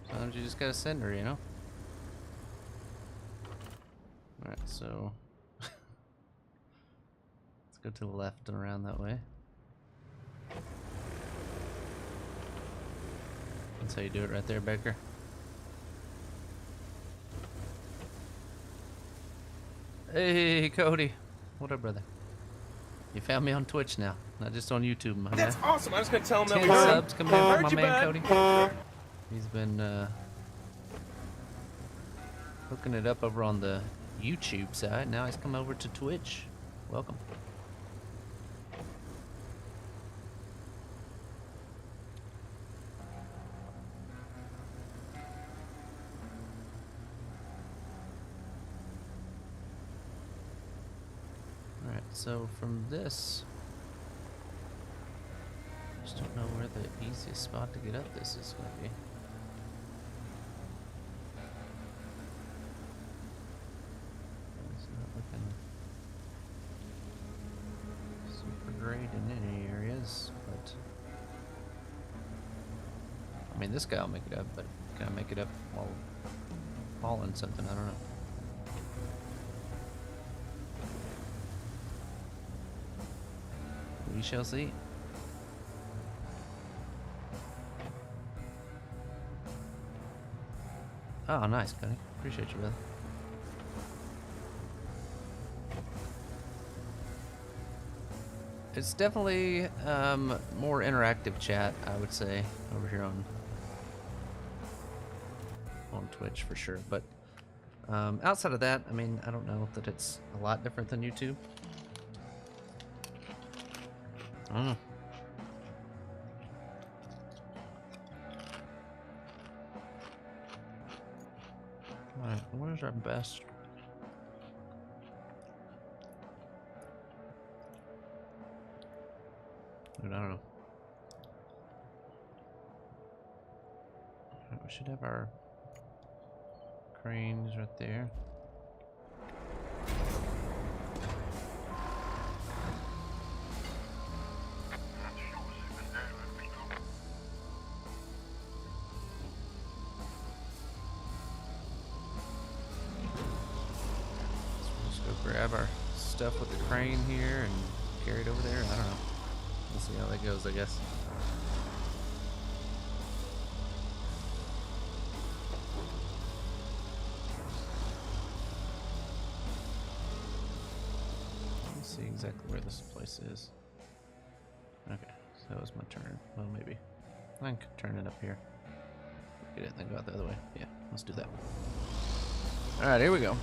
Sometimes you just gotta send her, you know? Alright, so let's go to the left and around that way. That's how you do it right there, Baker. Hey, Cody. What up, brother? You found me on Twitch now, not just on YouTube, my That's guy. awesome. I was gonna tell him that 10 we subs coming in from Heard my you, man, bud. Cody. He's been hooking it up over on the YouTube side. Now he's come over to Twitch. Welcome. Alright, so from this, I just don't know where the easiest spot to get up this is going to be. It's not looking super great in any areas, but I mean, this guy will make it up, but can I make it up while hauling something? I don't know. We shall see. Oh, nice, Cody. Appreciate you, brother. It's definitely more interactive chat, I would say, over here on Twitch for sure. But outside of that, I mean, I don't know that it's a lot different than YouTube. I don't know. Alright, where's our best? Dude, I don't know. Alright, we should have our cranes right there. Grab our stuff with the crane here and carry it over there. I don't know. We'll see how that goes, I guess. Let me see exactly where this place is. Okay, so that was my turn. Well, maybe I can turn it up here. Get it and then go out the other way. Yeah, let's do that. All right, here we go.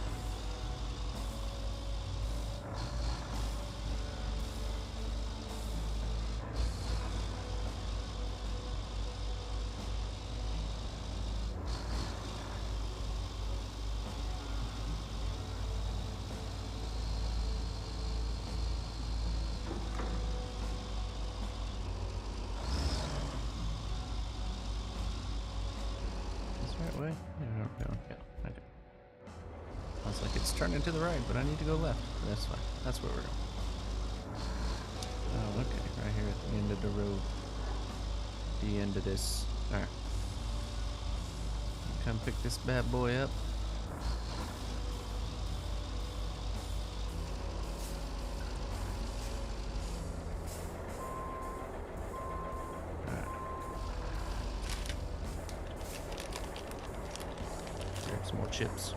Right way? Yeah, okay. I was like, it's turning to the right, but I need to go left. That's fine. That's where we're going. Oh, okay. Right here at the end of the road. The end of this. Alright. Come pick this bad boy up. Some more chips.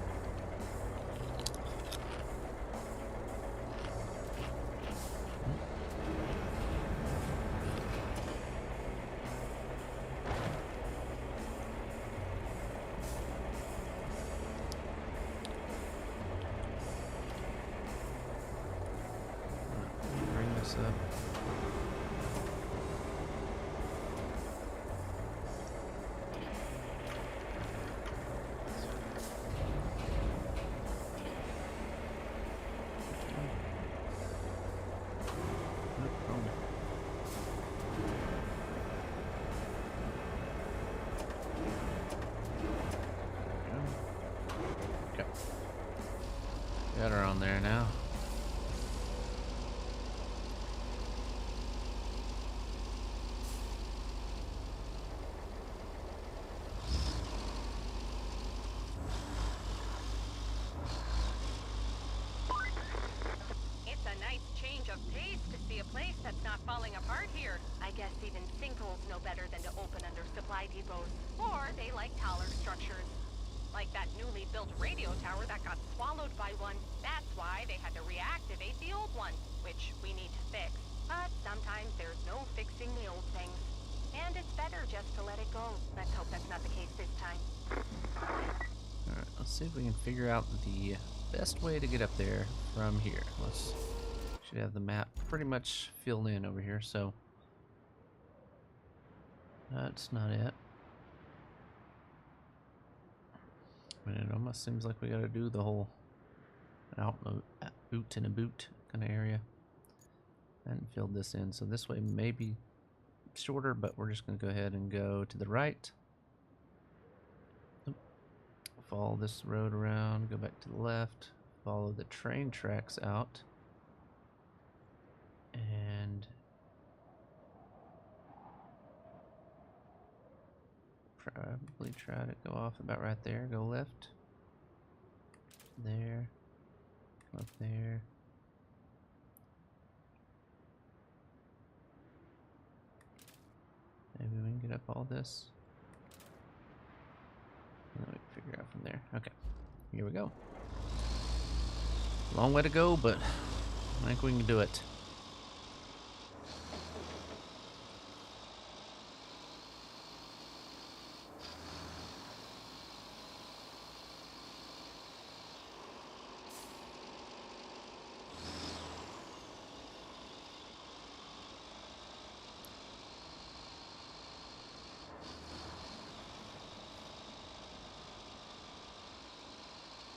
there now. It's a nice change of pace to see a place that's not falling apart here. I guess even sinkholes know better than to open under supply depots. Or they like taller structures. Like that newly built radio tower that got swallowed by one. That's why they had to reactivate the old one, which we need to fix. But sometimes there's no fixing the old things. And it's better just to let it go. Let's hope that's not the case this time. Alright, let's see if we can figure out the best way to get up there from here. Let's should have the map pretty much filled in over here, so that's not it. And it almost seems like we gotta do the whole out boot in a boot kind of area. And filled this in, so this way may be shorter, but we're just gonna go ahead and go to the right. Oop. Follow this road around, go back to the left, follow the train tracks out, and probably try to go off about right there. Go left. There. Up there. Maybe we can get up all this. And then we can figure out from there. Okay. Here we go. Long way to go, but I think we can do it.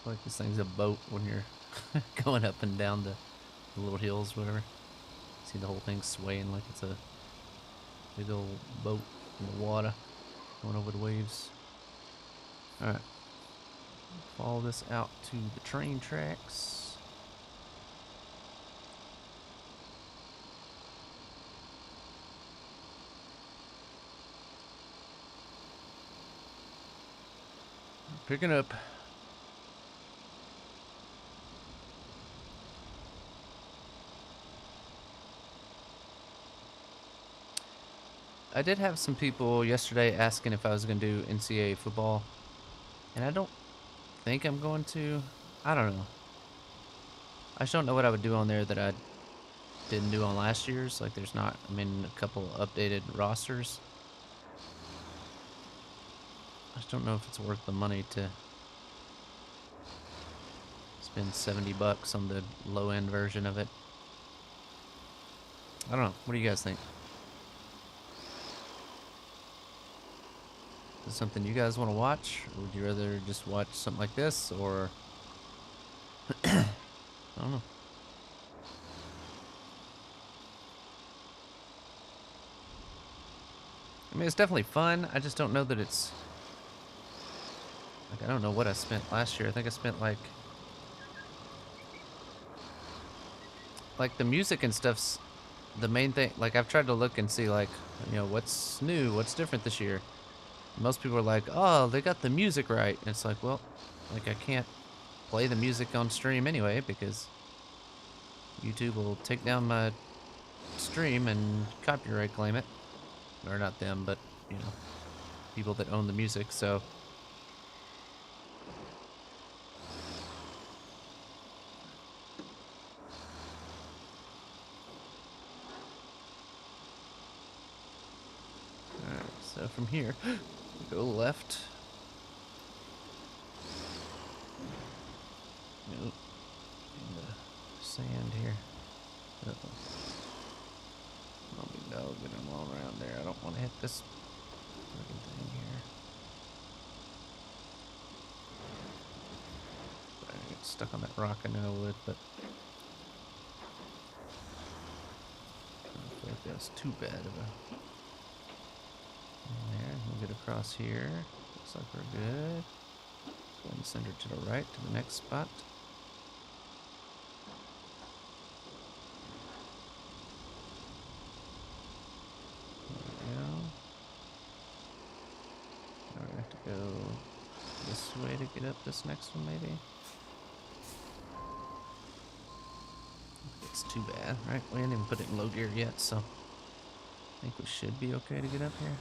Like this thing's a boat when you're going up and down the little hills, whatever. See the whole thing swaying like it's a big old boat in the water going over the waves. Alright. Follow this out to the train tracks. Picking up. I did have some people yesterday asking if I was going to do NCAA football, and I don't think I'm going to. I don't know. I just don't know what I would do on there that I didn't do on last year's. Like, there's not, I mean, a couple updated rosters. I just don't know if it's worth the money to spend $70 on the low-end version of it. I don't know. What do you guys think? Is it something you guys want to watch? Or would you rather just watch something like this, or I don't know. I mean, it's definitely fun. I just don't know that it's like, I don't know what I spent last year. I think I spent like the music and stuff's the main thing. Like, I've tried to look and see, like, you know, what's new, what's different this year. Most people are like, oh, they got the music right. And it's like, well, like, I can't play the music on stream anyway because YouTube will take down my stream and copyright claim it. Or not them, but, you know, people that own the music, so. Alright, so from here, we go left. Nope. In the sand here. Uh-oh. Oh, big dog, get him all around there. I don't want to hit this fucking thing here. I get stuck on that rock I know with, but I don't feel like that's too bad of a. There, we'll get across here. Looks like we're good. Go ahead and send her to the right to the next spot. way to get up this next one, maybe? It's too bad, right? We didn't even put it in low gear yet, so I think we should be okay to get up here.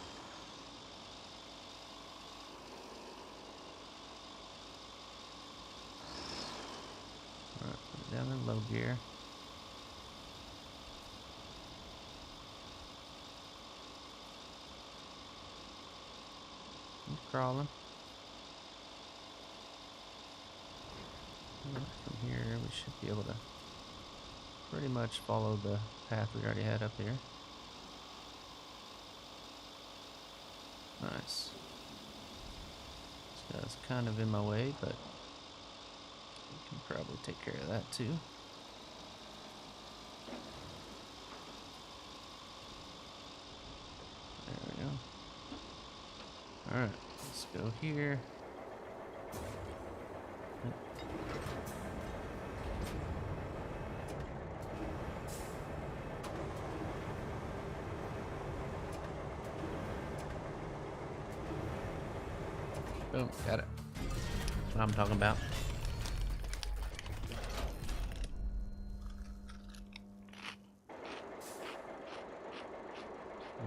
Alright, put it down in low gear. I'm crawling. From here, we should be able to pretty much follow the path we already had up here. Nice. This guy's kind of in my way, but we can probably take care of that too. There we go. Alright, let's go here. Boom, got it. That's what I'm talking about.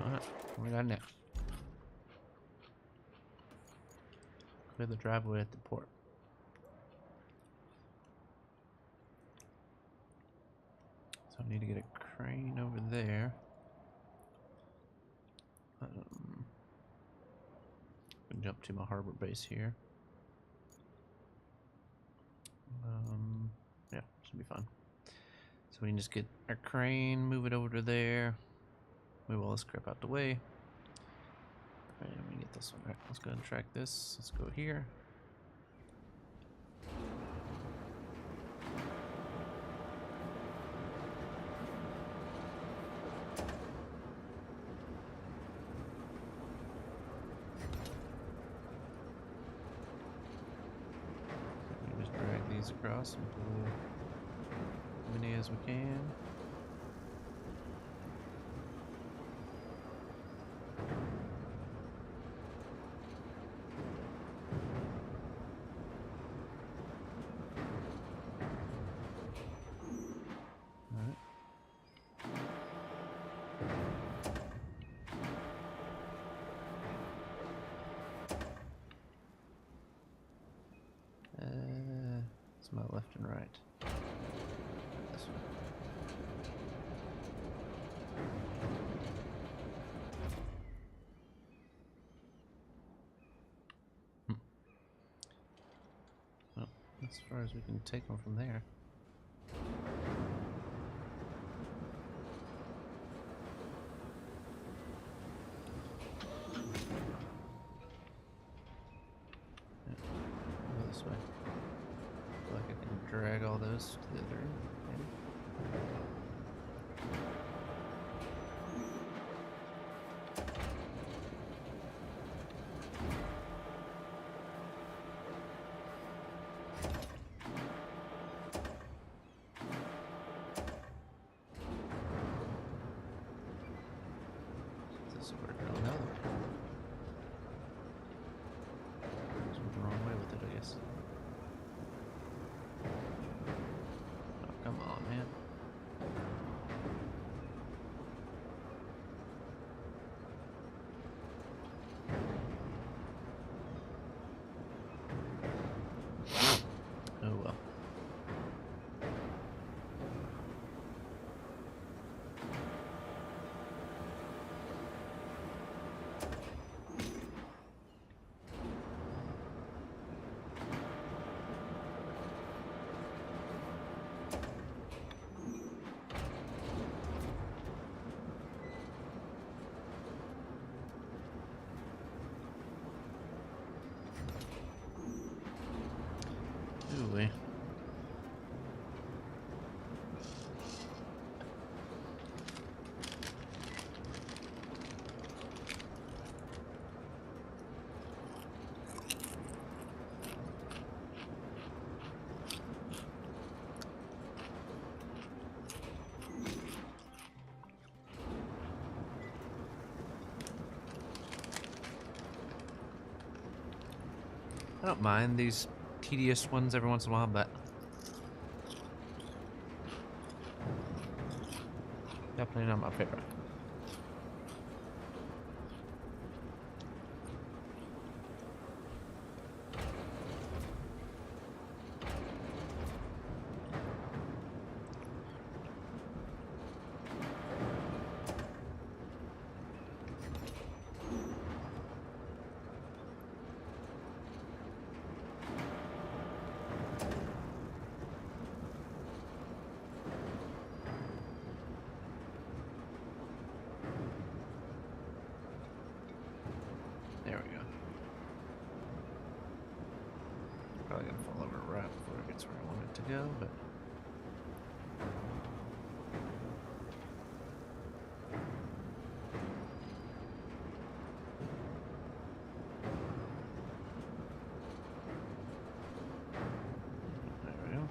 Alright, what we got next? Clear the driveway at the port. So I need to get a crane over there. Can jump to my harbor base here. Yeah, should be fine. So we can just get our crane, move it over to there, move all this crap out the way. Alright, let me get this one. Alright, let's go ahead and track this. Let's go here. Across and pull as many as we can. Alright. It's my left and right. This one. Well, as far as we can take them from there. Yeah, go this way. Like I can drag all those to the other end, maybe. This will work out now. Just went the wrong way with it, I guess. Oh, come on, man. Oh well. I don't mind these tedious ones every once in a while, but definitely not my favorite. There we go. Probably gonna fall over right before it gets where I want it to go, but there we go.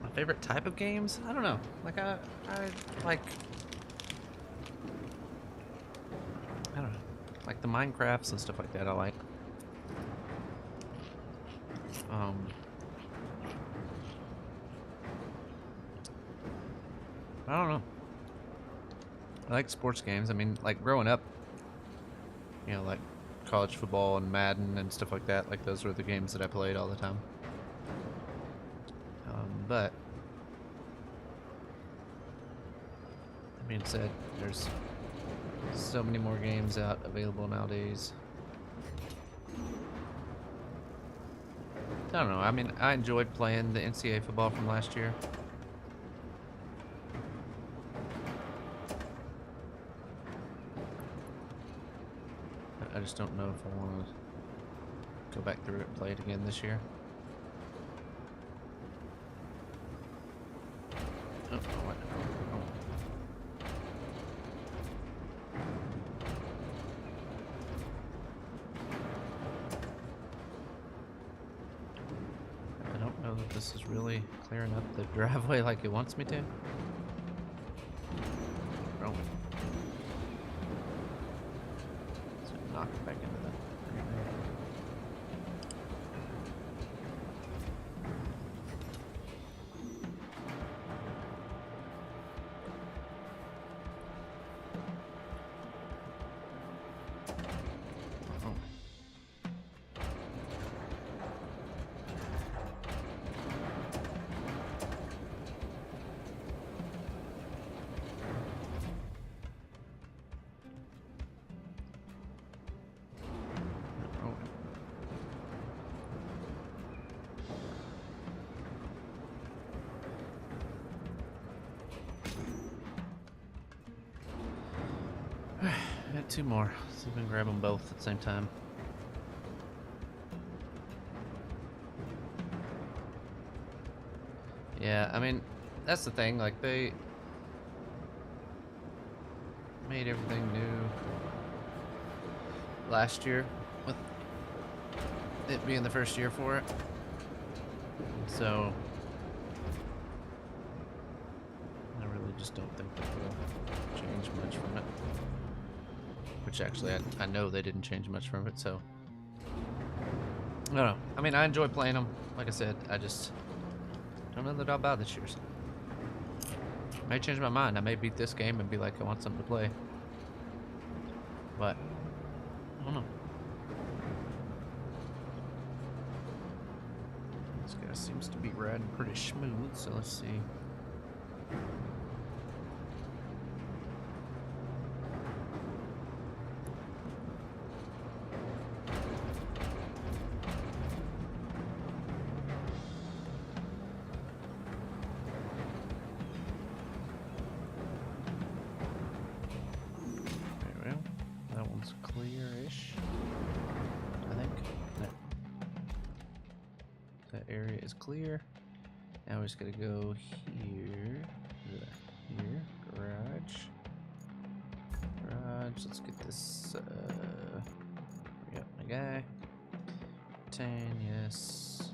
My favorite type of games? I don't know. Like I like I don't know. Like the Minecrafts and stuff like that I like. I don't know. I like sports games. I mean, like growing up, you know, like college football and Madden and stuff like that. Like those were the games that I played all the time. But that being said, there's so many more games out available nowadays. I don't know. I mean, I enjoyed playing the NCAA football from last year. I just don't know if I want to go back through it and play it again this year. Oh, what? Oh. I don't know that this is really clearing up the driveway like it wants me to. Oh. So knock it back into that. I got two more. See if we can grab them both at the same time. Yeah, I mean, that's the thing. Like, they made everything new last year with it being the first year for it. So, I really just don't think that they'll change much from it. Which actually, I know they didn't change much from it, so. I don't know. I mean, I enjoy playing them. Like I said, I just don't know that I'll buy this year. So. I may change my mind. I may beat this game and be like, I want something to play. But, I don't know. This guy seems to be riding pretty smooth, so let's see. Clear-ish, I think. No. That area is clear. Now we're just gonna go here, here, garage. Let's get this. Yep, my guy. 10, yes,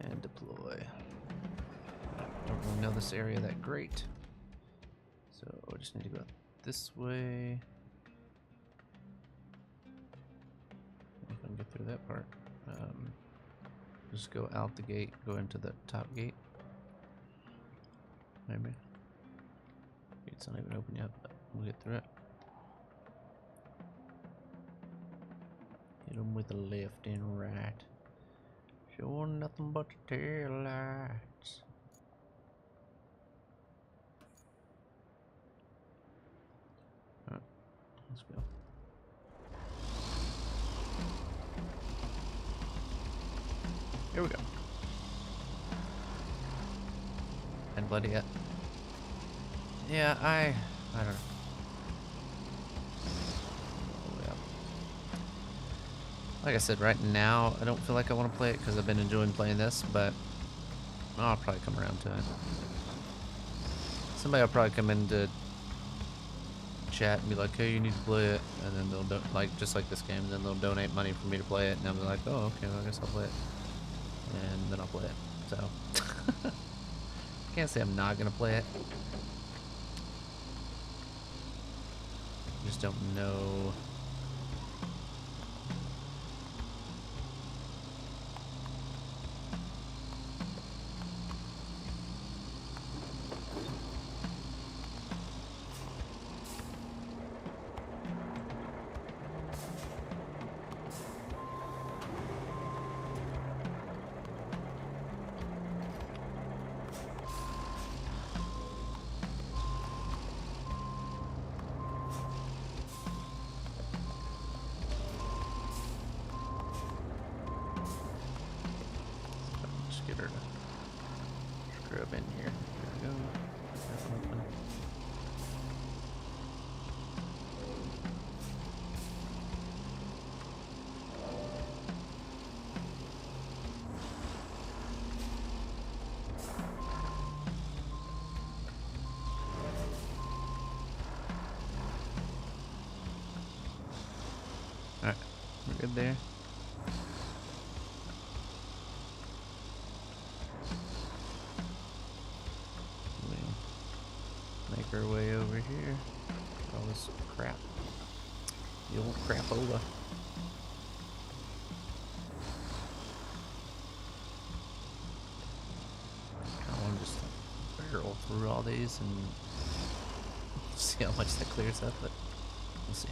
and deploy. Don't really know this area that great, so I just need to go this way. that part. Just go out the gate, go into the top gate. Maybe. Gate's not even open yet, but we'll get through it. Hit them with the left and right. Showing nothing but the tail lights. Alright, let's go. Here we go. And bloody yet. Yeah, I don't know. Oh, yeah. Like I said, right now I don't feel like I want to play it because I've been enjoying playing this, but I'll probably come around to it. Somebody will probably come into chat and be like, "Hey, you need to play it," and then they'll just like this game, and then they'll donate money for me to play it, and I'm like, "Oh, okay, well, I guess I'll play it," and then I'll play it. So can't say I'm not gonna play it. Just don't know. Just get her to scrub in here. There we go. Nothing open. Alright, we're good there. We'll make our way over here. All this crap. The old crapola. I want to just barrel through all these and see how much that clears up, but we'll see.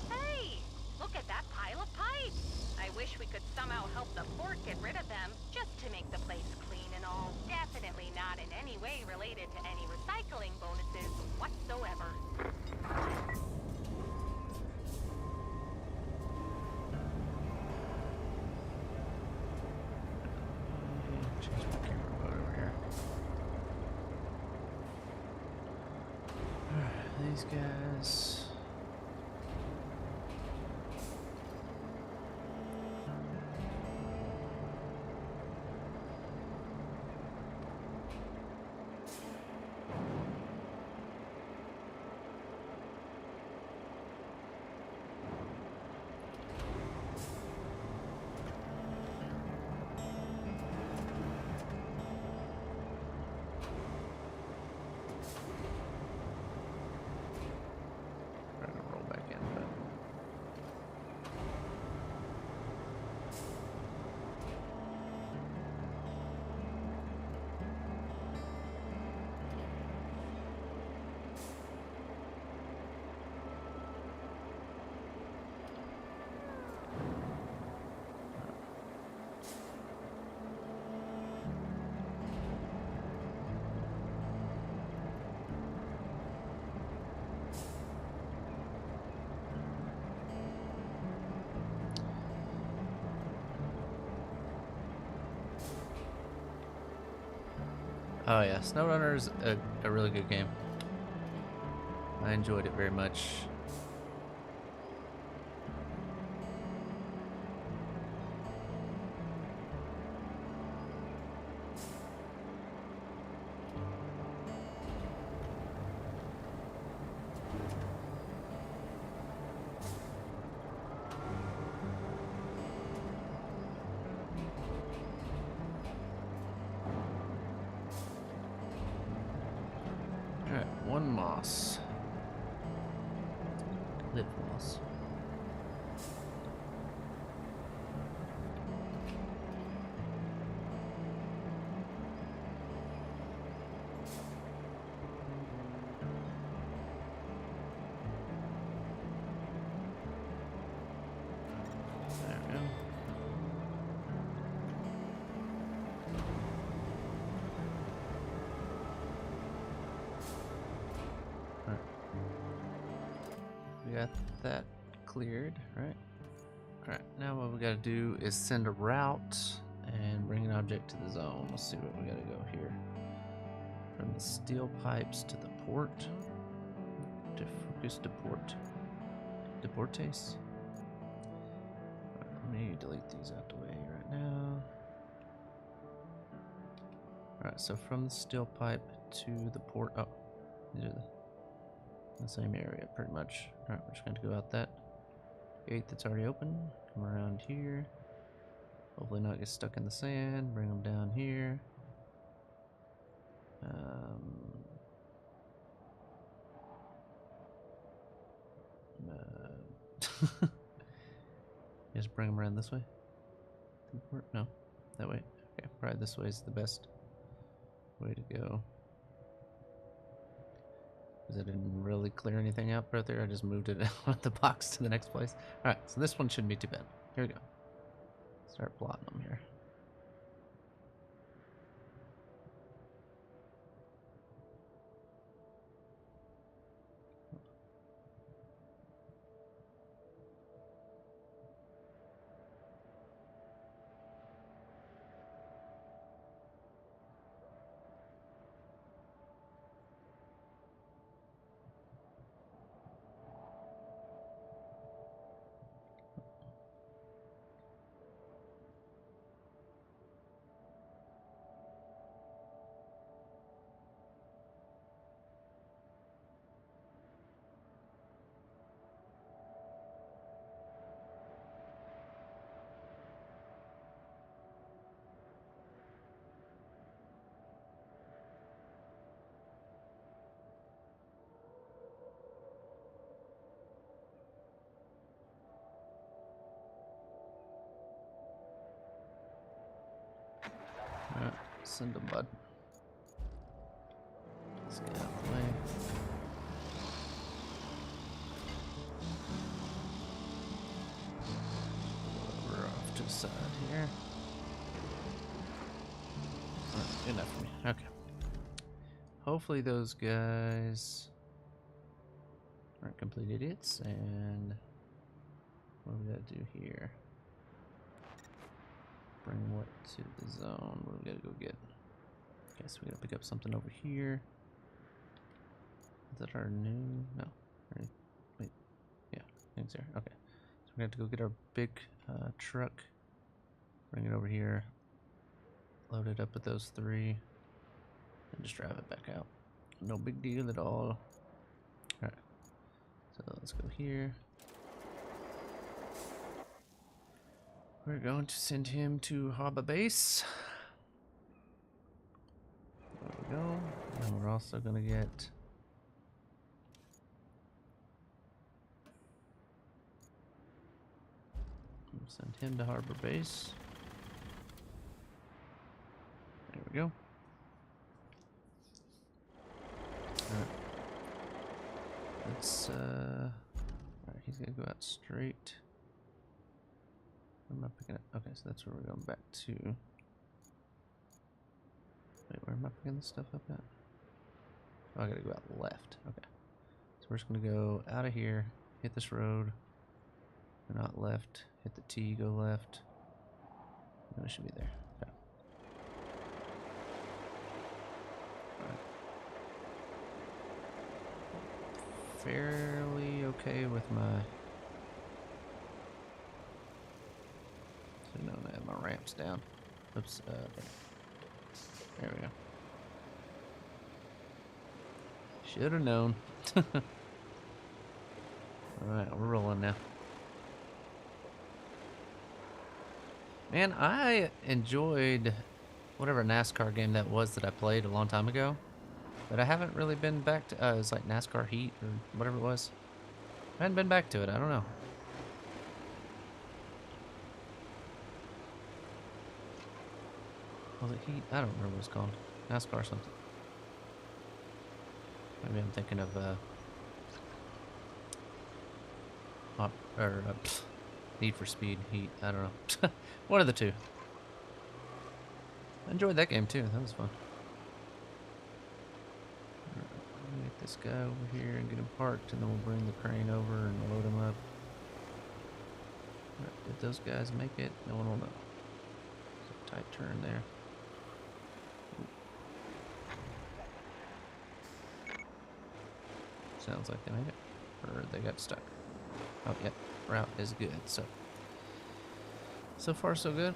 Hey! Look at that pile of pipes! I wish we could somehow help the port get rid of them, just to make the place clean and all. Definitely not in any way related to any recycling bonuses whatsoever. Change my camera mode over here. Alright, these guys. Trying to roll back in, but oh yeah, SnowRunner is a really good game. I enjoyed it very much. one moss. Live moss. There we go. Alright. We got that cleared, right? Alright, now what we gotta do is send a route and bring an object to the zone. Let's see what we gotta go here. From the steel pipes to the port. To focus to port. Deportes? Let me delete these out the way right now. Alright, so from the steel pipe to the port. Oh, these are the same area pretty much. Alright, we're just going to go out that gate that's already open. Come around here. Hopefully not get stuck in the sand. Bring them down here. Just bring them around this way. No, that way. Okay, probably this way is the best way to go. Because I didn't really clear anything out right there. I just moved it out the box to the next place. Alright, so this one shouldn't be too bad. Here we go. Start plotting them here. Alright, send them, bud. Let's get out of the way. We're off to the side here. Alright, enough for me. Okay. Hopefully those guys aren't complete idiots, and what do we gotta do here? Bring what to the zone? What do we gotta go get? Okay, so we gotta pick up something over here. Is that our new? No. Wait. Yeah, things there. Okay. So we have to go get our big truck. Bring it over here. Load it up with those three. And just drive it back out. No big deal at all. Alright. So let's go here. We're going to send him to Harbor Base. There we go. And we're also going to get... Send him to Harbor Base. There we go. Alright. Let's, alright, he's going to go out straight. Where am I picking up? Okay, so that's where we're going back to. Wait, where am I picking this stuff up at? Oh, I gotta go out left. Okay. So we're just gonna go out of here, hit this road, go out left, hit the T, go left. And we should be there. Okay. Alright. Fairly okay with my... No, I have my ramps down. Oops. There we go. Should have known. Alright, we're rolling now. Man, I enjoyed whatever NASCAR game that was that I played a long time ago. But I haven't really been back to, it was like NASCAR Heat or whatever it was. I hadn't been back to it, I don't know. Was it Heat? I don't remember what it's called. NASCAR something. Maybe I'm thinking of, Need for Speed, Heat, I don't know. One of the two. I enjoyed that game too, that was fun. Let me get this guy over here and get him parked, and then we'll bring the crane over and load him up. Alright, did those guys make it? No one will know. It's a tight turn there. Sounds like they made it. Or they got stuck. Oh, yeah. Route is good, so far so good.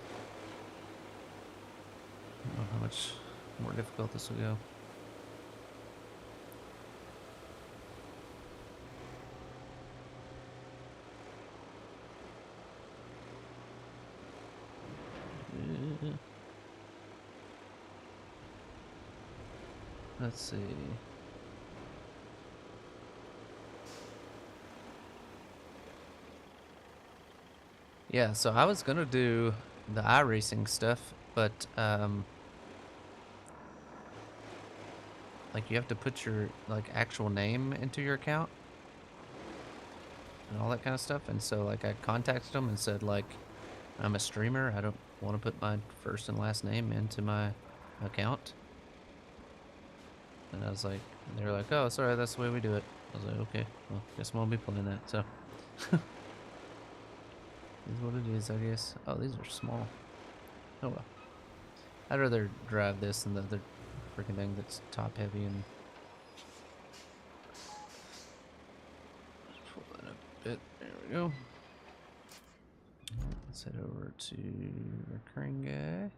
I don't know how much more difficult this will go. Let's see. Yeah, so I was gonna do the iRacing stuff, but like you have to put your like actual name into your account and all that kind of stuff. And so like I contacted them and said like I'm a streamer. I don't want to put my first and last name into my account. And I was like, they were like, oh, sorry, that's the way we do it. I was like, okay, well, guess I won't be playing that. So. Is what it is, I guess. Oh, these are small. Oh well. I'd rather drive this than the other freaking thing that's top heavy and pull that up a bit. There we go. Let's head over to our crane guy.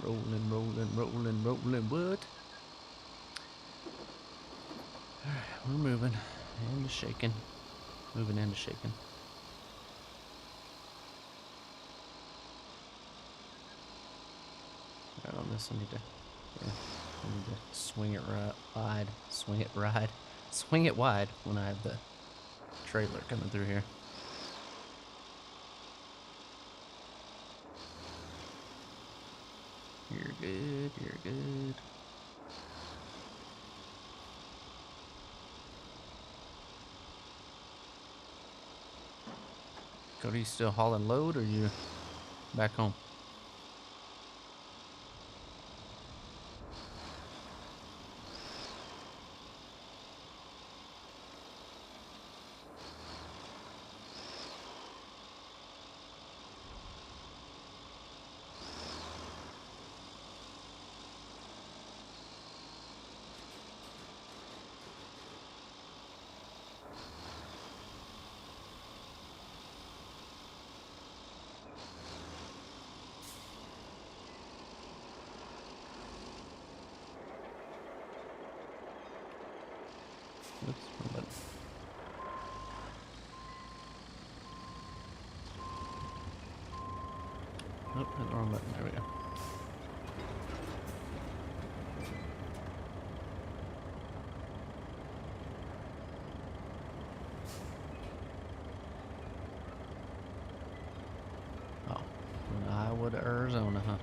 Rolling, rolling, rolling, rolling. What? Alright, we're moving and shaking. Moving and shaking. Right on this, I need to swing it right wide. Swing it right. Swing it wide when I have the trailer coming through here. You're good, you're good. Cody, you still hauling load or you back home? Oops, wrong button. Oh, hit the wrong button. There we go. Oh, from Iowa to Arizona, huh?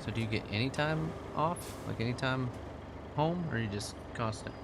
So do you get any time off? Like any time home? Or are you just constant?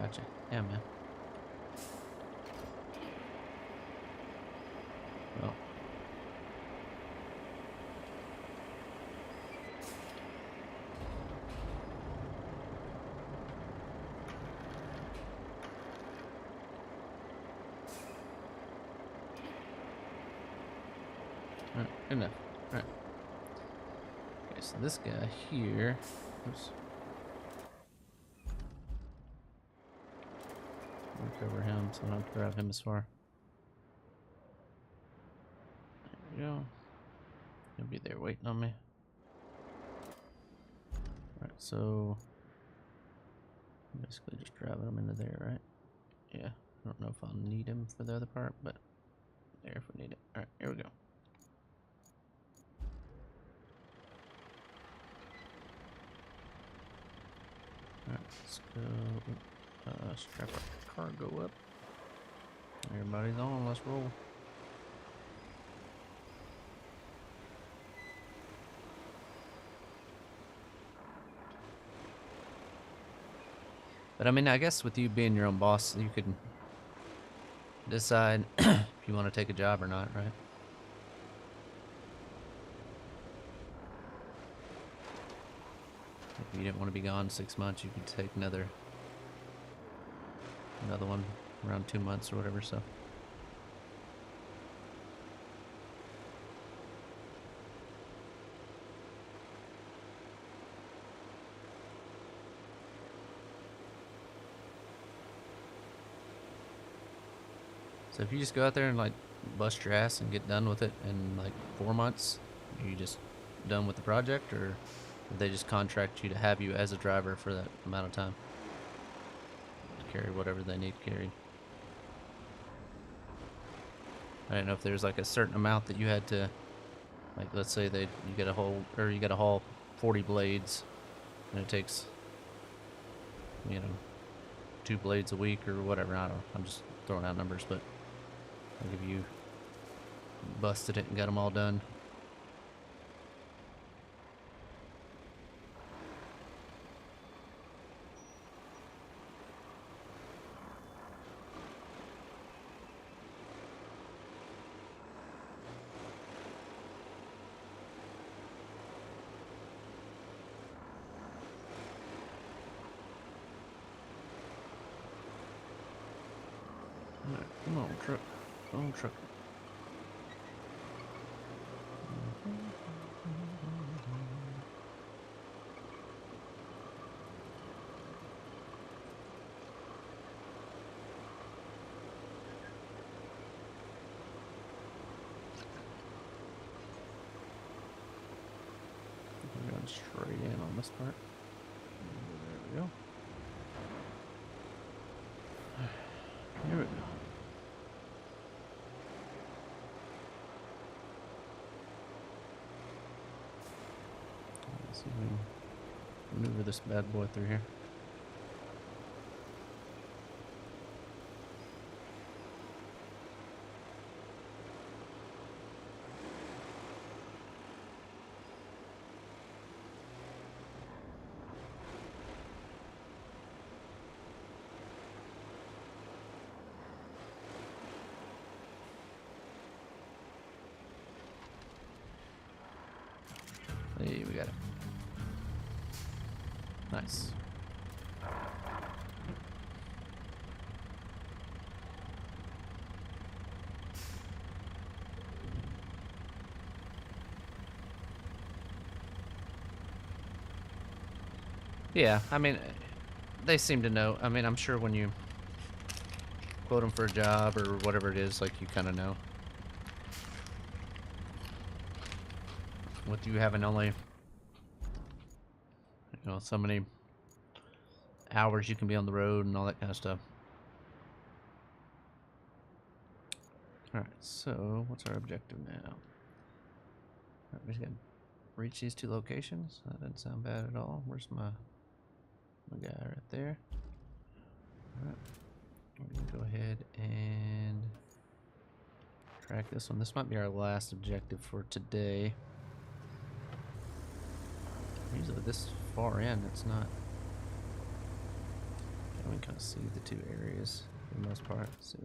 Gotcha. Yeah, man. Well. Alright, good enough. Alright. Okay, so this guy here. Oops. I'll cover him so I don't have to grab him as far. There we go. He'll be there waiting on me. Alright, so basically just driving him into there, right? Yeah. I don't know if I'll need him for the other part, but there if we need it. Alright, here we go. Alright, let's go strap our cargo up. Everybody's on, let's roll. But I mean, I guess with you being your own boss, you could decide if you want to take a job or not, right? If you didn't want to be gone 6 months, you could take another one around 2 months or whatever, so. So if you just go out there and like bust your ass and get done with it in like 4 months, are you just done with the project, or did they just contract you to have you as a driver for that amount of time? To carry whatever they need carried. I didn't know if there's like a certain amount that you had to, like, let's say you gotta haul 40 blades, and it takes, 2 blades a week or whatever. I don't know. I'm just throwing out numbers, but like if you busted it and got them all done. Alright, come on, truck. Come on, truck. We're going straight in on this part. There we go. Here we go. Let's see if we can maneuver this bad boy through here. Hey, we got it. Nice. Yeah, I mean, they seem to know. I mean, I'm sure when you quote them for a job or whatever it is, like, you kind of know. With you having only, so many hours you can be on the road and all that kind of stuff. Alright, so what's our objective now? Alright, we just gotta reach these 2 locations. That doesn't sound bad at all. Where's my guy right there? Alright, we're gonna go ahead and track this one. This might be our last objective for today. Usually this far in, it's not. we can kind of see the two areas for the most part. So,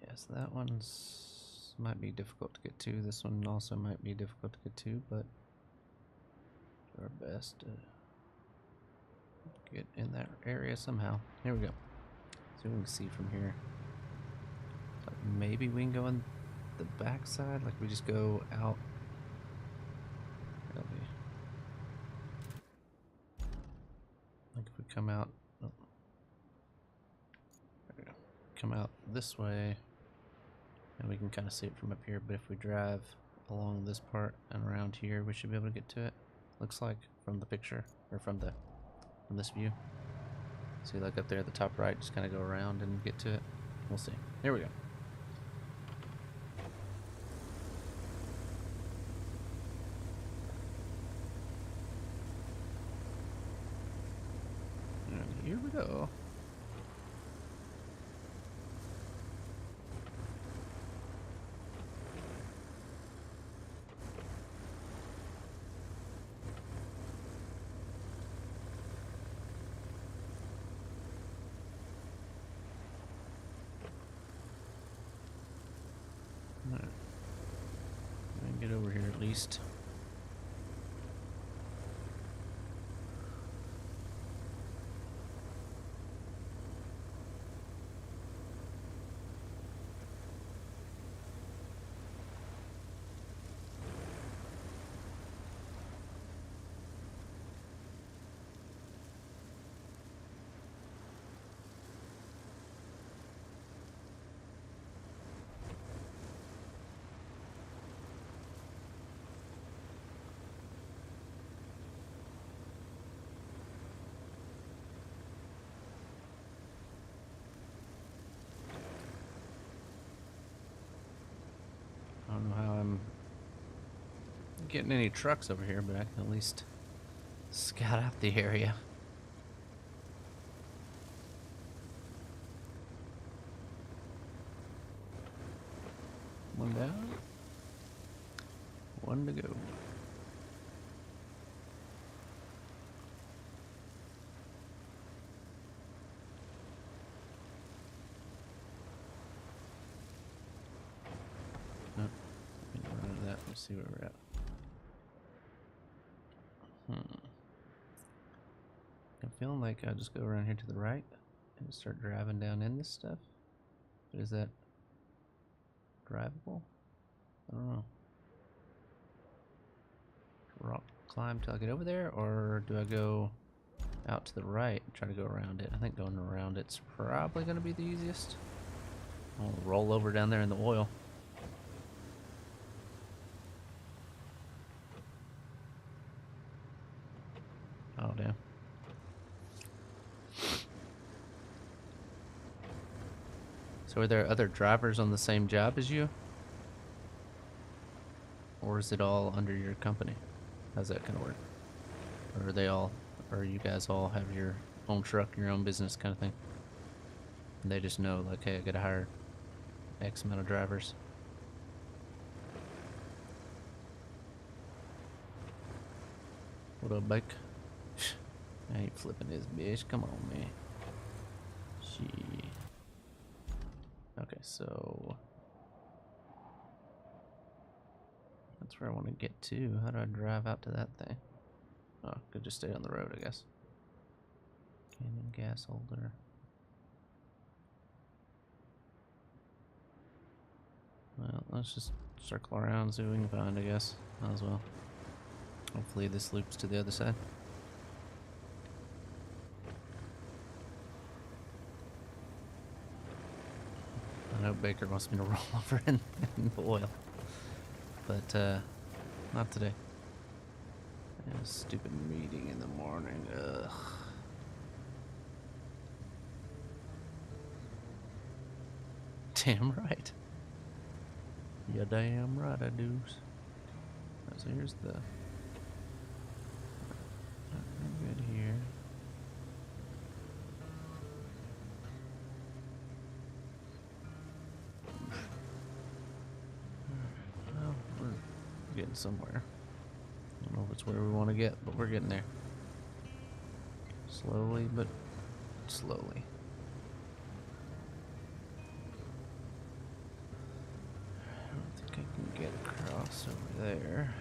yeah, so that one's might be difficult to get to. This one also might be difficult to get to, but do our best to get in that area somehow. Here we go. So we can see from here. Like maybe we can go on the back side, like we just go out. Like if we come out, oh, there we go. Come out this way, and we can kind of see it from up here. But if we drive along this part and around here, we should be able to get to it. Looks like from the picture or from this view. See, like up there at the top right, just kind of go around and get to it. We'll see. Here we go. And here we go. Alright. Get over here at least. I don't know how I'm getting any trucks over here, but I can at least scout out the area. One down, one to go. Let's see where we're at. I'm feeling like I'll just go around here to the right and start driving down in this stuff. But is that drivable? I don't know. Rock climb till I get over there, or do I go out to the right and try to go around it? I think going around it's probably going to be the easiest. I'll roll over down there in the oil. Oh, damn. So are there other drivers on the same job as you? Or is it all under your company? How's that gonna work? Or are they all, or you guys all have your own truck, your own business kind of thing? And they just know, like, hey, I gotta hire X amount of drivers. What up, bike? I ain't flipping this bitch. Come on, man. Shit. Okay, so that's where I want to get to. How do I drive out to that thing? Oh, could just stay on the road, I guess. Canyon gas holder. Well, let's just circle around, see what we can find, I guess. Might as well. Hopefully this loops to the other side. I know Baker wants me to roll over in the oil, but not today. I have a stupid meeting in the morning. Ugh. Damn right. Yeah, damn right I do. So here's the. Good here. Well, we're getting somewhere. I don't know if it's where we want to get, but we're getting there. Slowly, but slowly. I don't think I can get across over there.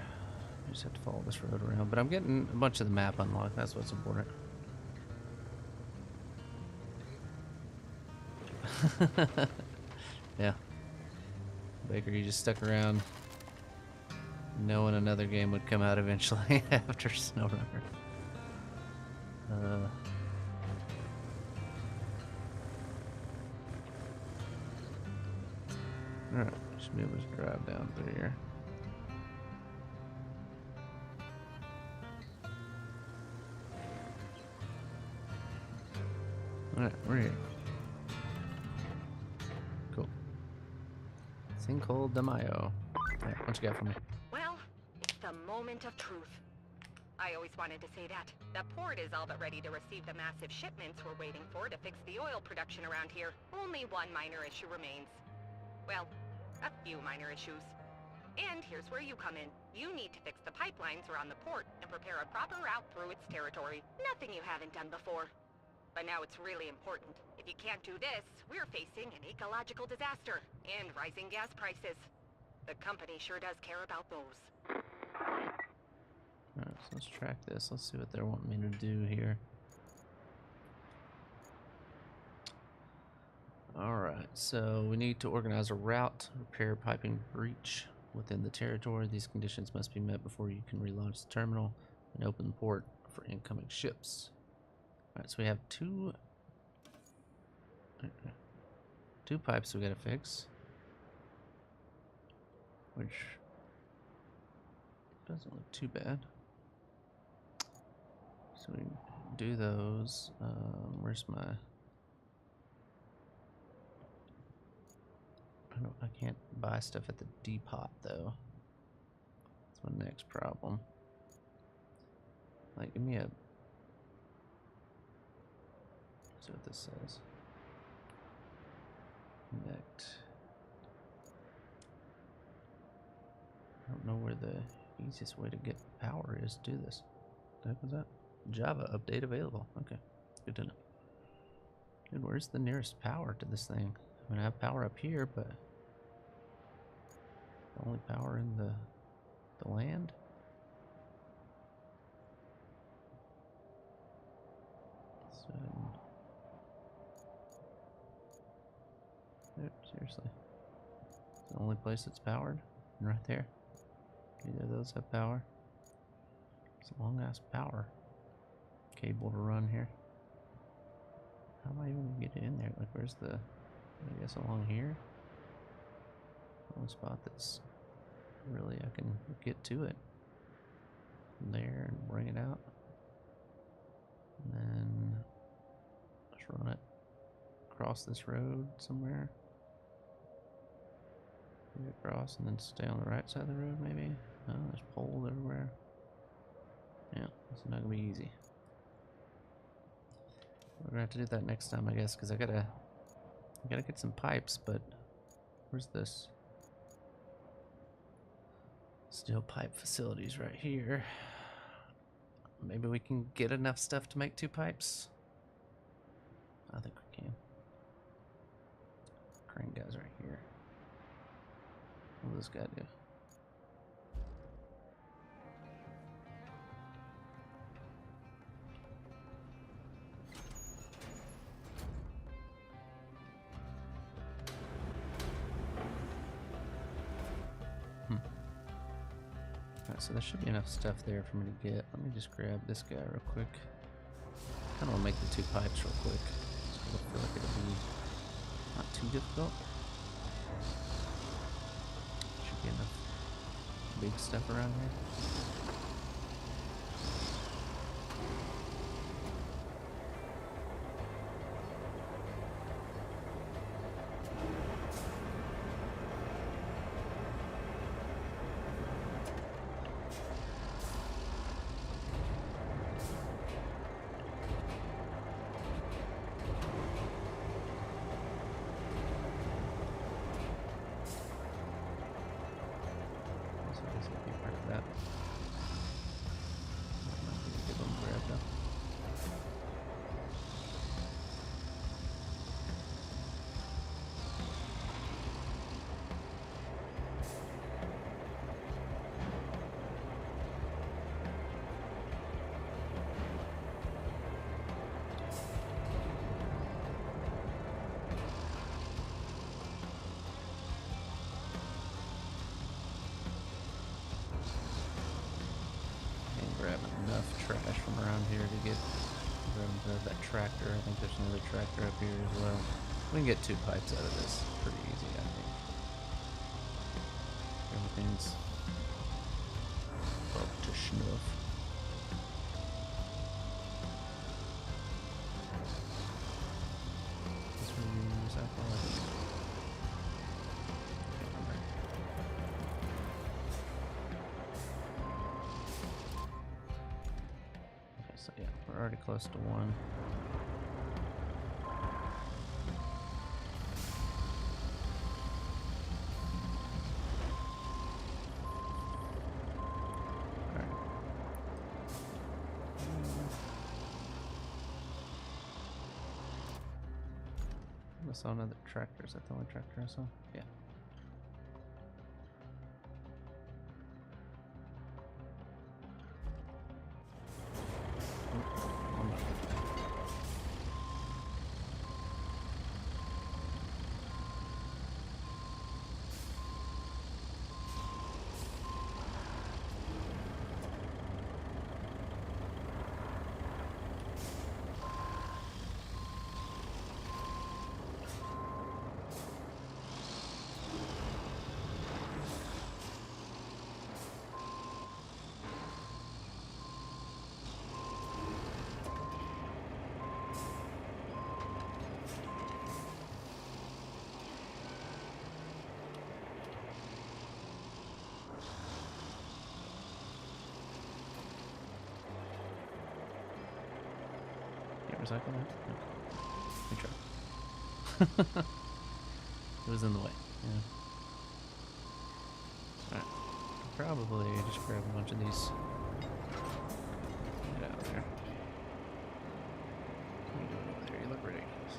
I just have to follow this road around. But I'm getting a bunch of the map unlocked. That's what's important. Yeah. Baker, you just stuck around knowing another game would come out eventually after SnowRunner. Alright, should be able to drive down through here. Alright, we're here. Cool. Sinkhole de Mayo. Alright, what you got for me? Well, the moment of truth. I always wanted to say that. The port is all but ready to receive the massive shipments we're waiting for to fix the oil production around here. Only one minor issue remains. Well, a few minor issues. And here's where you come in. You need to fix the pipelines around the port and prepare a proper route through its territory. Nothing you haven't done before. But now it's really important. If you can't do this, we're facing an ecological disaster and rising gas prices. The company sure does care about those. Alright, so let's track this. Let's see what they're wanting me to do here. Alright, so we need to organize a route, repair piping breach within the territory. These conditions must be met before you can relaunch the terminal and open the port for incoming ships. Alright, so we have two pipes we gotta fix, which doesn't look too bad. So we do those. Where's my... I can't buy stuff at the depot though. That's my next problem. Like, give me a... See what this says. Connect. I don't know where the easiest way to get power is to do this. What the heck was that? Java update available. Okay, good to know. Dude, where's the nearest power to this thing? I mean, I have power up here, but the only power in the land? So, seriously. It's the only place that's powered? And right there. Either of those have power. It's a long ass power cable to run here. How am I even gonna get it in there? Like, where's the... I guess along here? One spot that's really I can get to it. From there and bring it out. And then just run it across this road somewhere. Get across and then stay on the right side of the road maybe? Oh, there's poles everywhere. Yeah, it's not gonna be easy. We're gonna have to do that next time, I guess, because I gotta get some pipes, but where's this? Steel pipe facilities right here. Maybe we can get enough stuff to make 2 pipes. I think we can. Crane guy's right here. What does this guy do? Alright, so there should be enough stuff there for me to get. Let me just grab this guy real quick. I don't want to make the 2 pipes real quick. So I feel like it'll be not too difficult. Should be enough big stuff around here. that tractor. I think there's another tractor up here as well. We can get 2 pipes out of this pretty easy, I think. Everything's up to snuff. This one you use alcohol. Okay, so yeah, we're already close to 1. I saw another tractor. Is that the only tractor I saw? Yeah. Recycle that? Okay. Good try. It was in the way. Yeah. Alright. Probably just grab a bunch of these. Get out of there. What are you doing over there? You look ridiculous.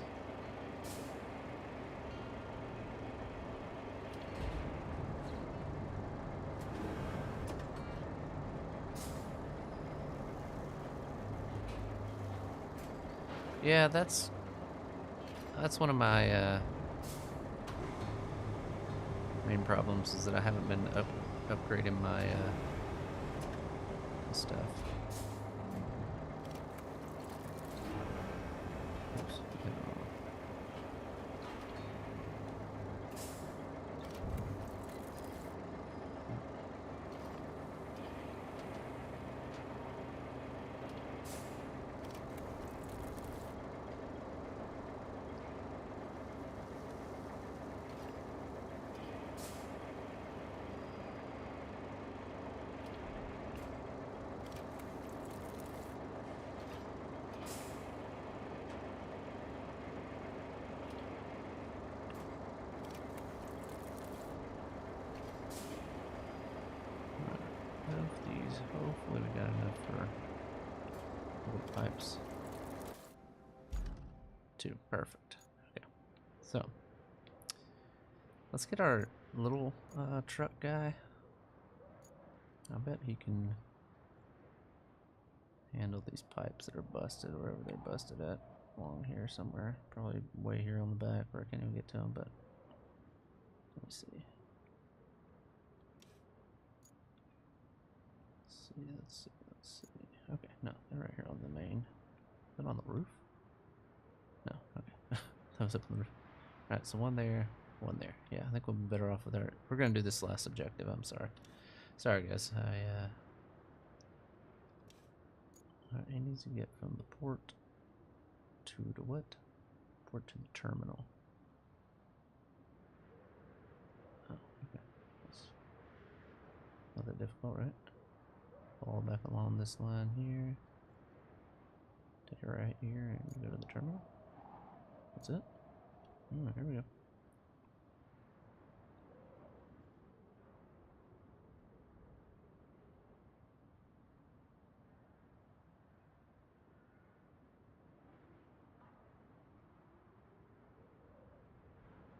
Yeah, that's one of my main problems is that I haven't been upgrading my stuff. Oops, hit it wrong. Hopefully we got enough for little pipes. 2, perfect. Okay, so let's get our little truck guy. I bet he can handle these pipes that are busted wherever they're busted at along here somewhere. Probably way here on the back where I can't even get to them, but let me see. Let's see. Okay, no, they're right here on the main. Is that on the roof? No, okay. That was up on the roof. Alright, so one there, one there. Yeah, I think we'll be better off with our... We're gonna do this last objective, I'm sorry. Sorry guys, he needs to get from the port to the what? Port to the terminal. Oh, okay. That's not that difficult, right? Fall back along this line here. Take it right here and go to the terminal. That's it. Oh, here we go.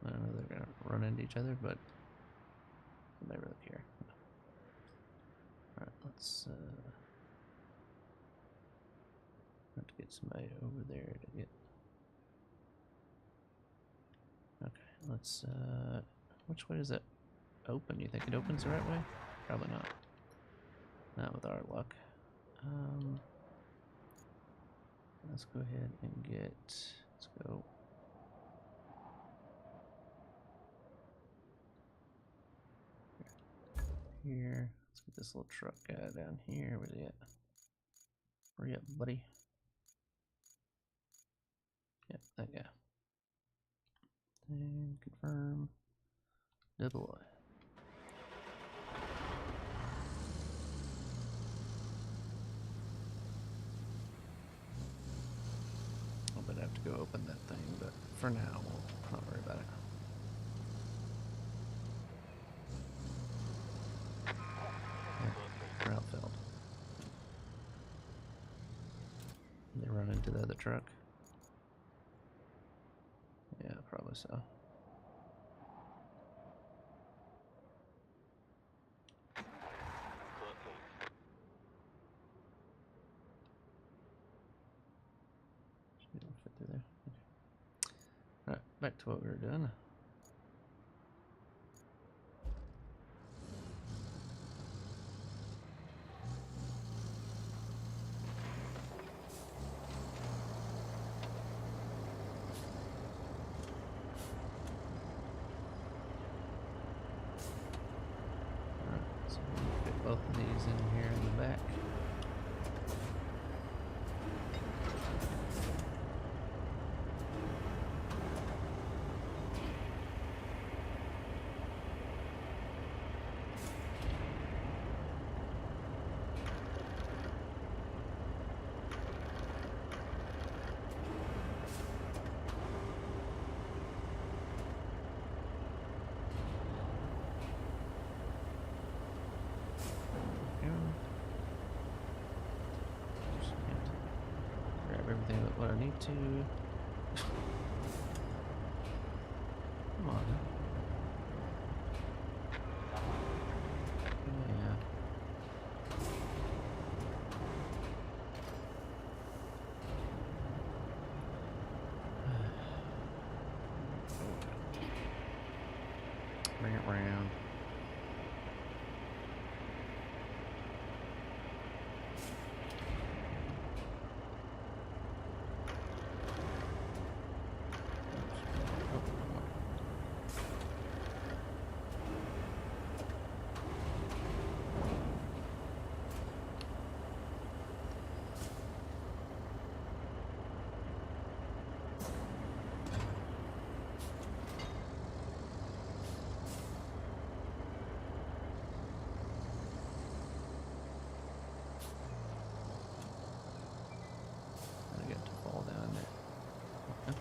I don't know they're gonna run into each other, but they really care. Alright, let's have to get somebody over there to get. Okay, let's which way does it open? You think it opens the right way? Probably not. Not with our luck. Let's go ahead and get. Let's go. Here. Let's get this little truck guy down here. Where's he at? Hurry up, buddy. Yep, that guy. And confirm. Deploy. I'm gonna have to go open that thing, but for now, we'll not worry about it. Yeah, route failed. They run into the other truck? Yeah, probably so. Should be able to fit through there. Okay. Alright, back to what we were doing. So we'll fit both of these in here in the back. Grab everything but what I need to. Come on. Yeah. Bring it round. I get to fall down there. Okay.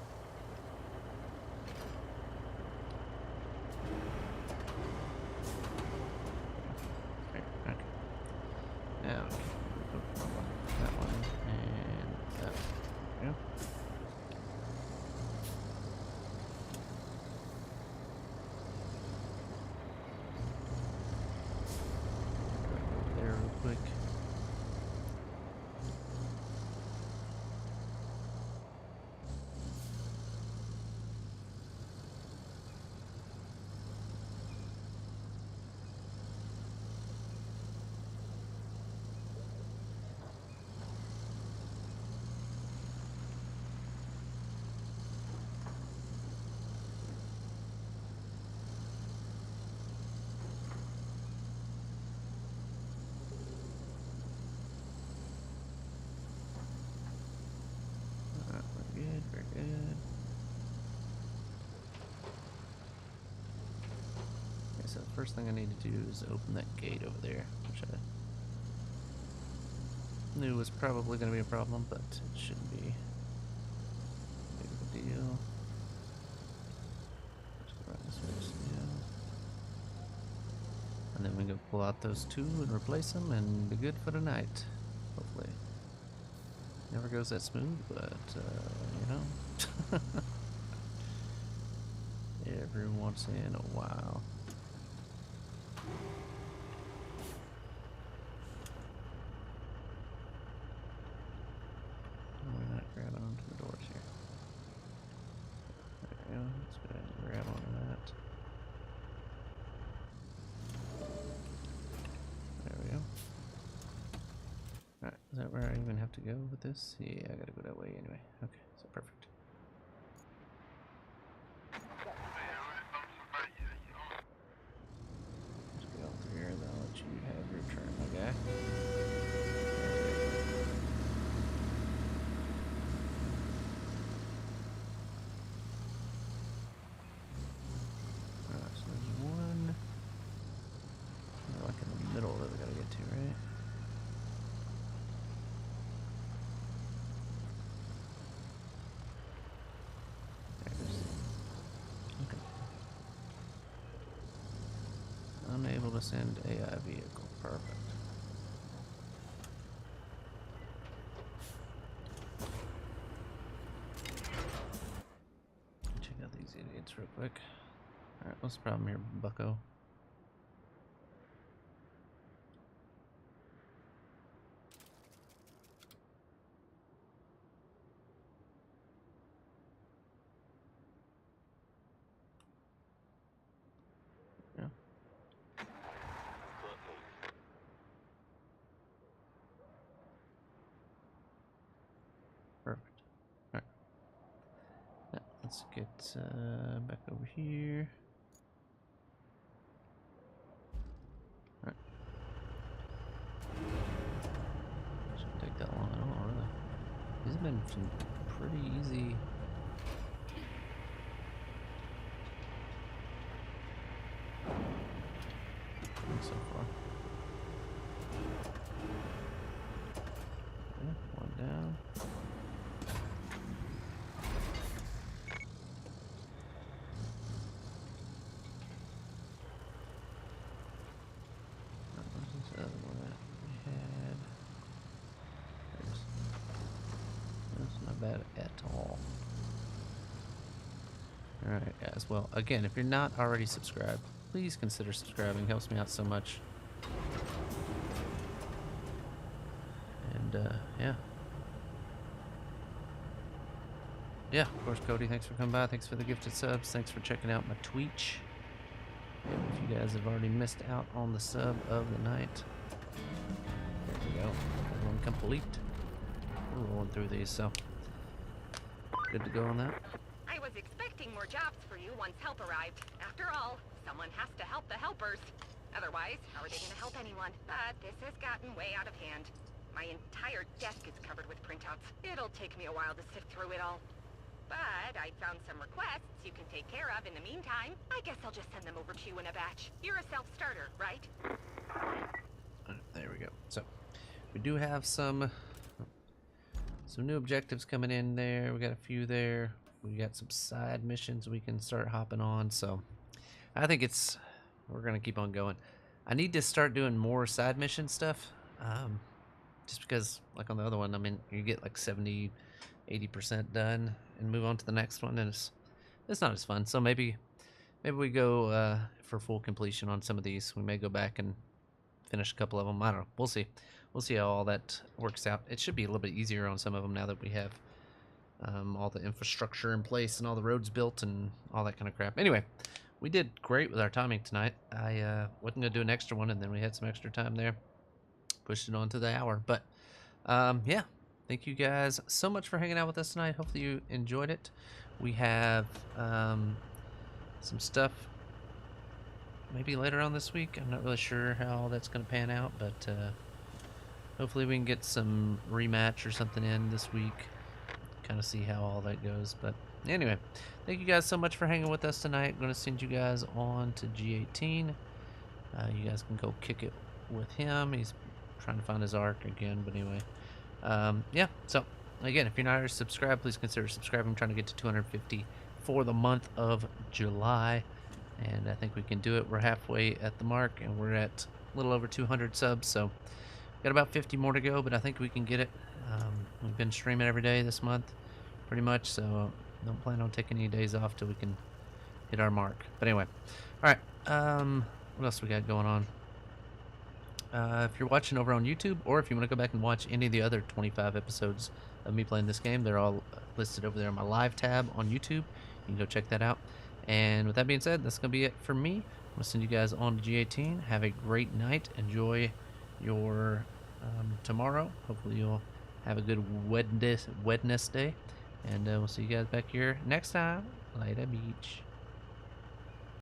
Okay. Now that one and that one. Yeah. Go there real quick. Very good, very good. Okay, so the first thing I need to do is open that gate over there, which I knew was probably going to be a problem, but it shouldn't be big of a deal. Just go around this way, just, yeah. And then we go pull out those two and replace them and be good for the night, hopefully. Never goes that smooth, but, you know. Every once in a while. We're not grabbing onto the doors here. There we go. Let's go ahead and grab onto that. There we go. Alright, is that where I even have have to go with this? Yeah, I gotta go that way anyway. Okay, so perfect. Just get on through here and then I'll let you have your turn, my guy. Alright, so there's one. We're like in the middle that we gotta get to, right? Unable to send AI vehicle. Perfect. Check out these idiots real quick. Alright, what's the problem here, bucko? Yeah. Perfect. Alright. Yeah, let's get back over here. Alright. Shouldn't take that long at all, really. These have been some pretty easy. So far. Okay, one down. Where's this other one that we had? That's not bad at all. Alright, guys. Well, again, if you're not already subscribed, please consider subscribing. It helps me out so much. And, yeah. Yeah, of course, Cody, thanks for coming by. Thanks for the gifted subs. Thanks for checking out my Twitch. And if you guys have already missed out on the sub of the night, there we go. One complete. We're rolling through these, so good to go on that. I was expecting more jobs for you once help arrived. After all, someone has to help the helpers. Otherwise, how are they going to help anyone? But this has gotten way out of hand. My entire desk is covered with printouts. It'll take me a while to sift through it all. But I found some requests you can take care of in the meantime. I guess I'll just send them over to you in a batch. You're a self-starter, right? There we go. So we do have some new objectives coming in there. We got a few there. We got some side missions we can start hopping on. So I think we're gonna keep on going. I need to start doing more side mission stuff. Just because, like on the other one, I mean, you get like 70, 80% done and move on to the next one, and it's not as fun. So maybe we go for full completion on some of these. We may go back and finish a couple of them. I don't know. We'll see. We'll see how all that works out. It should be a little bit easier on some of them now that we have all the infrastructure in place and all the roads built and all that kind of crap. Anyway, we did great with our timing tonight. I wasn't gonna do an extra one, and then we had some extra time there. Pushed it on to the hour, but yeah, thank you guys so much for hanging out with us tonight. Hopefully you enjoyed it. We have some stuff maybe later on this week. I'm not really sure how that's going to pan out, but hopefully we can get some rematch or something in this week, kind of see how all that goes. But anyway, thank you guys so much for hanging with us tonight. I'm going to send you guys on to G18. You guys can go kick it with him. He's trying to find his arc again, but anyway, yeah. So again, if you're not already subscribed, please consider subscribing. I'm trying to get to 250 for the month of July, and I think we can do it. We're halfway at the mark, and we're at a little over 200 subs, so got about 50 more to go, but I think we can get it. We've been streaming every day this month pretty much, so don't plan on taking any days off till we can hit our mark. But anyway, all right, what else we got going on? If you're watching over on YouTube, or if you want to go back and watch any of the other 25 episodes of me playing this game, they're all listed over there on my live tab on YouTube. You can go check that out. And with that being said, that's going to be it for me. I'm going to send you guys on to G18. Have a great night. Enjoy your tomorrow. Hopefully you'll Have a good Wednesday, and we'll see you guys back here next time. Later, beach.